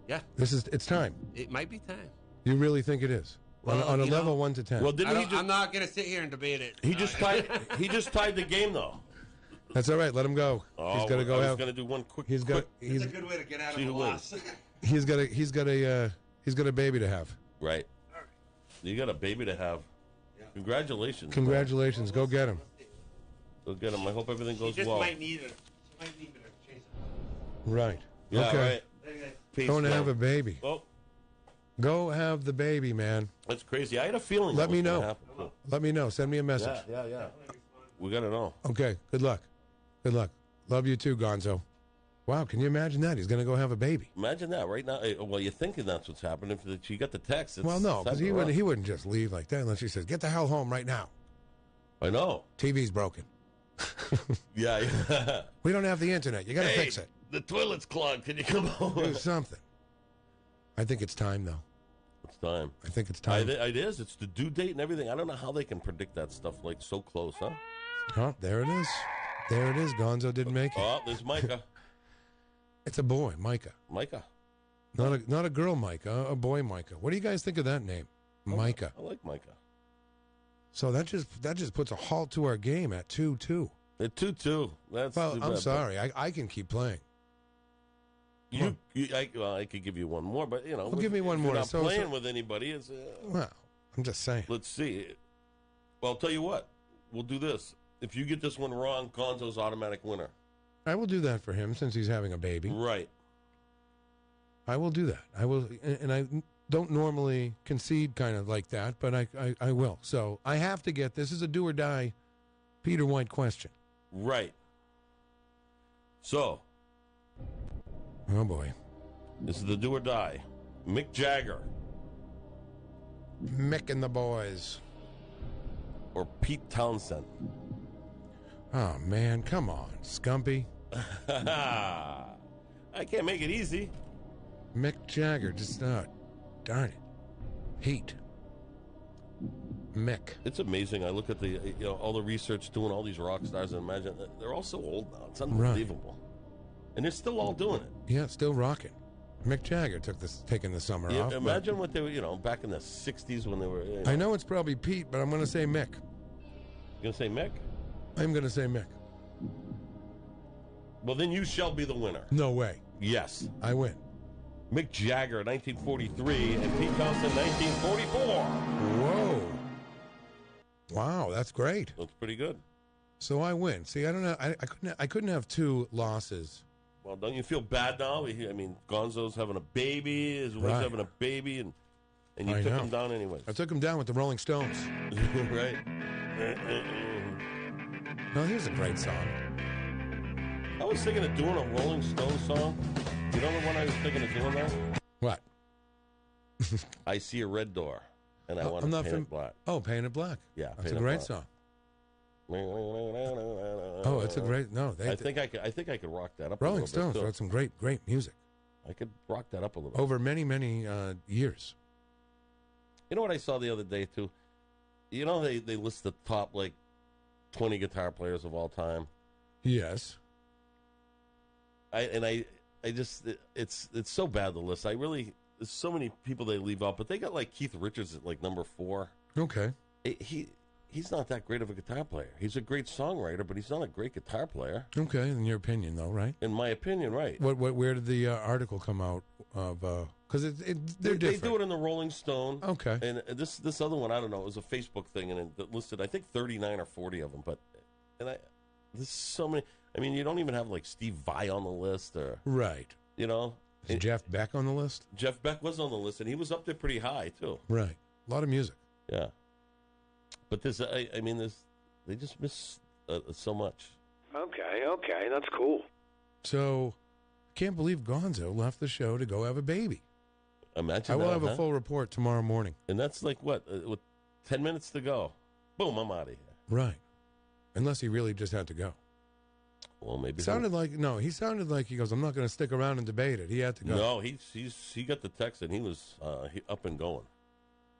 Yeah. It's time. It might be time. You really think it is? Well, on a you level know, 1 to 10. Well, didn't he just, I'm not going to sit here and debate it. he just tied the game though. That's all right. Let him go. Oh, He's got to go I was out. going to do one quick. He's got. It's He's a good way to get out See of a who loss. he's got a baby to have. Right. You got a baby to have. Congratulations. Congratulations. Go get him. Go get him. I hope everything goes She just well. might need it. She might need me to chase it. Right. Yeah, okay. right. Peace, Going to man. have a baby. Oh, Go have the baby, man. that's crazy. I had a feeling. Let that me was gonna know. happen. Let me know. Send me a message. Yeah. We got to know. Okay. Good luck. Good luck. Love you too, Gonzo. Wow. Can you imagine that? He's going to go have a baby. Imagine that right now. Well, you're thinking that's what's happening. If she got the text. It's Well, no, because time to run. he wouldn't just leave like that unless she says, "Get the hell home right now. I know. TV's broken. Yeah. We don't have the internet. You got to Hey, fix it. The toilet's clogged. Can you come home? Do something." I think it's time, though. It's time. I think it's time. It is. It's the due date and everything. I don't know how they can predict that stuff like so close, huh? Oh, there it is. There it is. Gonzo didn't make it. Oh, there's Micah. It's a boy, Micah. Micah. Not a girl, Micah. A boy, Micah. What do you guys think of that name, Micah? I like Micah. So that just puts a halt to our game at 2-2. At 2-2. That's Well, too I'm bad, sorry. I can keep playing. I could give you one more, but you know, Well, give me one if more. You're not So- playing with anybody. It's Well, I'm just saying. let's see. Well, I'll tell you what. We'll do this. If you get this one wrong, Gonzo's automatic winner. I will do that for him since he's having a baby. Right. I will do that. I will, and I don't normally concede kind of like that, but I will. So I have to get this. Is a do or die Peter White question. Right. So, Oh, boy. this is the do or die. Mick Jagger Mick and the boys. or Pete Townsend. Oh, man. Come on. Skumpi. I can't make it easy. Mick Jagger. Just not. Darn it. Pete. Mick. It's amazing. I look at the all the research doing all these rock stars and imagine they're all so old now. It's unbelievable. And they're still all doing it. Yeah, still rocking. Mick Jagger taking the summer off. Imagine what they were, back in the 60s when they were. I know it's probably Pete, but I'm going to say Mick. You going to say Mick? I'm going to say Mick. Well, then you shall be the winner. No way. Yes. I win. Mick Jagger, 1943, and Pete Townsend, 1944. Whoa. Wow, that's great. That's pretty good. So I win. See, I don't know. I couldn't have two losses. Well, don't you feel bad now? I mean, Gonzo's having a baby, his wife's Right. having a baby, and you I took know. him down anyways. I took him down with the Rolling Stones. Right. No, here's a great song. I was thinking of doing a Rolling Stones song. You know the one I was thinking of doing there? What? I See a Red Door, and I want I'm to not paint it black. Oh, Paint It Black. Yeah, That's Paint a It great Black. song. Oh, it's a great. No, I think I could rock that up. Rolling a little Stones bit too. wrote some great music. I could rock that up a little. Over many, many years. You know what I saw the other day, too? You know they list the top, 20 guitar players of all time? Yes. It's so bad, the list. There's so many people they leave out, but they got, Keith Richards at, number 4. Okay. He's not that great of a guitar player. He's a great songwriter, but he's not a great guitar player. Okay, in your opinion, though, right? In my opinion, right. Where did the article come out of? Because they're different. They do it in the Rolling Stone. Okay. And this other one, I don't know, it was a Facebook thing, and it listed, I think, 39 or 40 of them. There's so many. I mean, you don't even have, Steve Vai on the list, or... Right. You know? Is Jeff Beck on the list? Jeff Beck was on the list, and he was up there pretty high, too. Right. A lot of music. Yeah. But they just miss so much. Okay, that's cool. So, can't believe Gonzo left the show to go have a baby. Imagine I will that, have a full report tomorrow morning. And that's with 10 minutes to go. Boom, I'm out of here. Right. Unless he really just had to go. Well, maybe he sounded like he goes, I'm not going to stick around and debate it. He had to go. No, he got the text and he was up and going.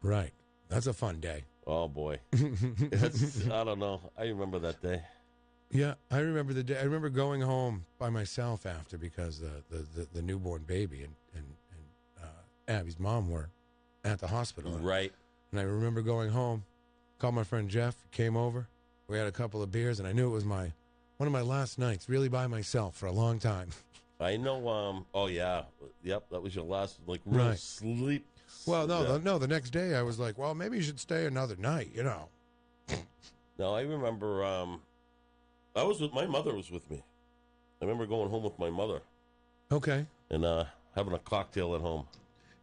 Right. That's a fun day. Oh, boy. I don't know. I remember that day. Yeah, I remember the day. I remember going home by myself after because the newborn baby and Abby's mom were at the hospital. Right. And I remember going home, called my friend Jeff, came over. We had a couple of beers, and I knew it was one of my last nights, really by myself for a long time. I know. Oh, yeah. Yep, that was your last, real right. sleep. Well, no, the next day I was like, well, maybe you should stay another night, you know. No, I remember my mother was with me. I remember going home with my mother. Okay. And having a cocktail at home.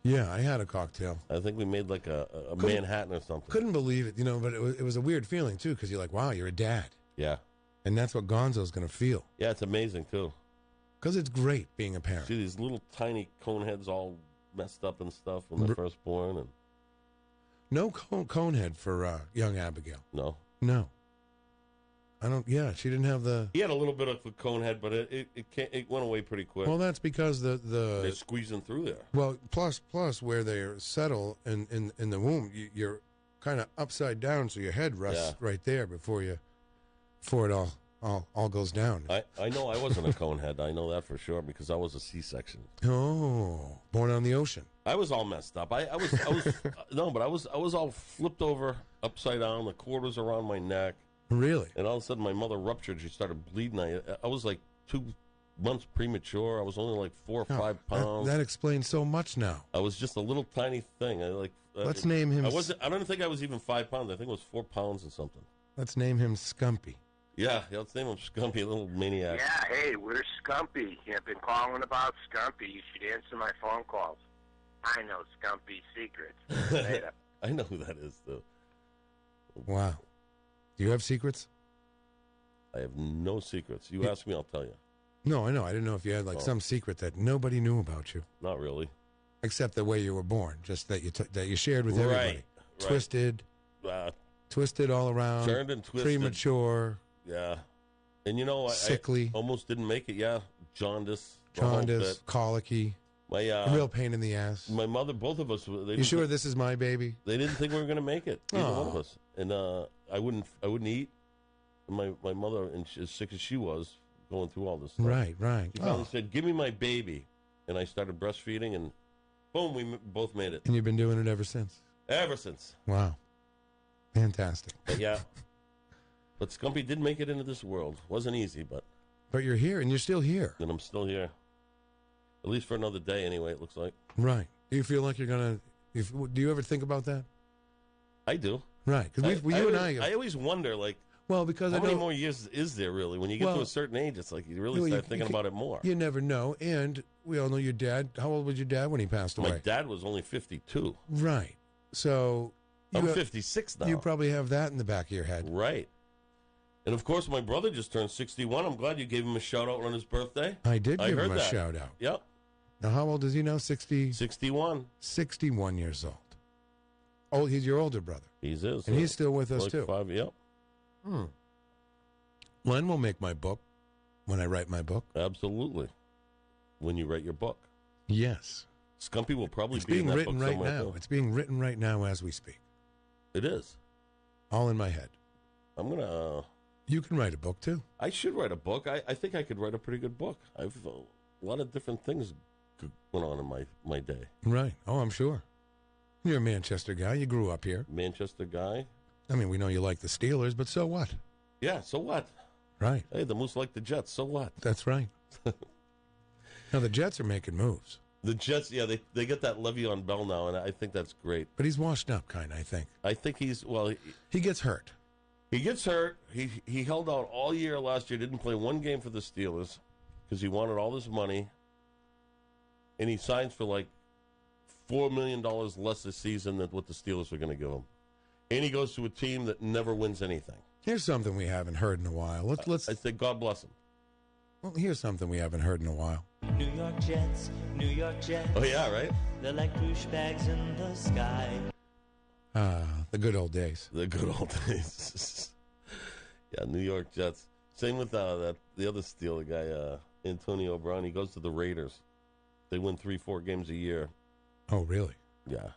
Yeah, I had a cocktail. I think we made a Manhattan or something. Couldn't believe it, but it was a weird feeling, too, because you're like, wow, you're a dad. Yeah. And that's what Gonzo's going to feel. Yeah, it's amazing, too. Because it's great being a parent. See these little tiny cone heads all messed up and stuff when they're first born. And no cone head for young Abigail. No. I don't. Yeah, she didn't have the. He had a little bit of a cone head, but it went away pretty quick. Well, that's because they're squeezing through there. Well, plus where they settle in the womb, you're kind of upside down, so your head rests right there before it all goes down. I know I wasn't a cone head. I know that for sure because I was a C-section. Oh, born on the ocean. I was all messed up. I was no, but I was all flipped over, upside down, the quarters around my neck. Really? And all of a sudden, my mother ruptured. She started bleeding. I was 2 months premature. I was only 4 or 5 pounds. That explains so much now. I was just a little tiny thing. Let's name him. I don't think I was even 5 pounds. I think it was 4 pounds or something. Let's name him Skumpi. Yeah, let's name him Skumpi, a little maniac. Yeah, hey, we're Skumpi. I've been calling about Skumpi. You should answer my phone calls. I know Skumpi's secrets. I know who that is, though. Wow. Do you have secrets? I have no secrets. You ask me, I'll tell you. No, I know. I didn't know if you had some secret that nobody knew about you. Not really. Except the way you were born, just that you shared with everybody. Right. Twisted all around. Turned and twisted. Premature. Yeah. And sickly. I almost didn't make it, yeah. Jaundice, colicky. A real pain in the ass. My mother, both of us. You sure this is my baby? They didn't think we were going to make it. Either one of us. And I wouldn't eat. My mother, and as sick as she was, going through all this stuff. Right. She finally said, "Give me my baby," and I started breastfeeding, and boom, we both made it. And you've been doing it ever since. Ever since. Wow. Fantastic. Yeah. But Skumpi did make it into this world. Wasn't easy, but you're here, and you're still here. And I'm still here. At least for another day, anyway. It looks like. Right. Do you feel like you're gonna? Do you ever think about that? I do. Right. Because I always wonder, well, because how many more years is there really? When you get to a certain age, it's like you really start thinking about it more. You never know. And we all know your dad. How old was your dad when he passed away? My dad was only 52. Right. So I'm 56 now. You probably have that in the back of your head. Right. And, of course, my brother just turned 61. I'm glad you gave him a shout-out on his birthday. I did give him a shout-out. Yep. Now, how old is he now? 61. 61 years old. Oh, he's your older brother. He's his. And he's still with us, too. 5, yep. Len will make my book when I write my book. Absolutely. When you write your book. Yes. Skumpi will probably It's be in being that written book right somewhere, now. too. It's being written right now as we speak. It is. All in my head. I'm going to... You can write a book, too. I should write a book. I think I could write a pretty good book. I've a lot of different things went on in my day. Right. Oh, I'm sure. You're a Manchester guy. You grew up here. Manchester guy. I mean, we know you like the Steelers, but so what? Yeah, so what? Right. Hey, the Moose like the Jets. So what? That's right. Now, the Jets are making moves. The Jets, yeah, they get that Le'Veon Bell now, and I think that's great. But he's washed up, kind of, I think. I think he's, well... He gets hurt. He gets hurt. He held out all year last year, didn't play one game for the Steelers because he wanted all this money. And he signs for like $4 million less this season than what the Steelers are going to give him. And he goes to a team that never wins anything. Here's something we haven't heard in a while. Let's. I say God bless him. Well, here's something we haven't heard in a while. New York Jets, New York Jets. Oh, yeah, right? They're like douchebags in the sky. The good old days. The good old days. Yeah, New York Jets. Same with the other Steeler guy, Antonio Brown. He goes to the Raiders. They win 3-4 games a year. Oh, really? Yeah.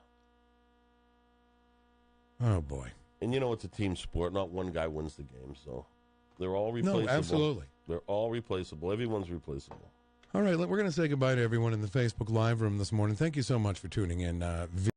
Oh, boy. And you know it's a team sport. Not one guy wins the game, so they're all replaceable. No, absolutely. They're all replaceable. Everyone's replaceable. All right, we're going to say goodbye to everyone in the Facebook Live room this morning. Thank you so much for tuning in.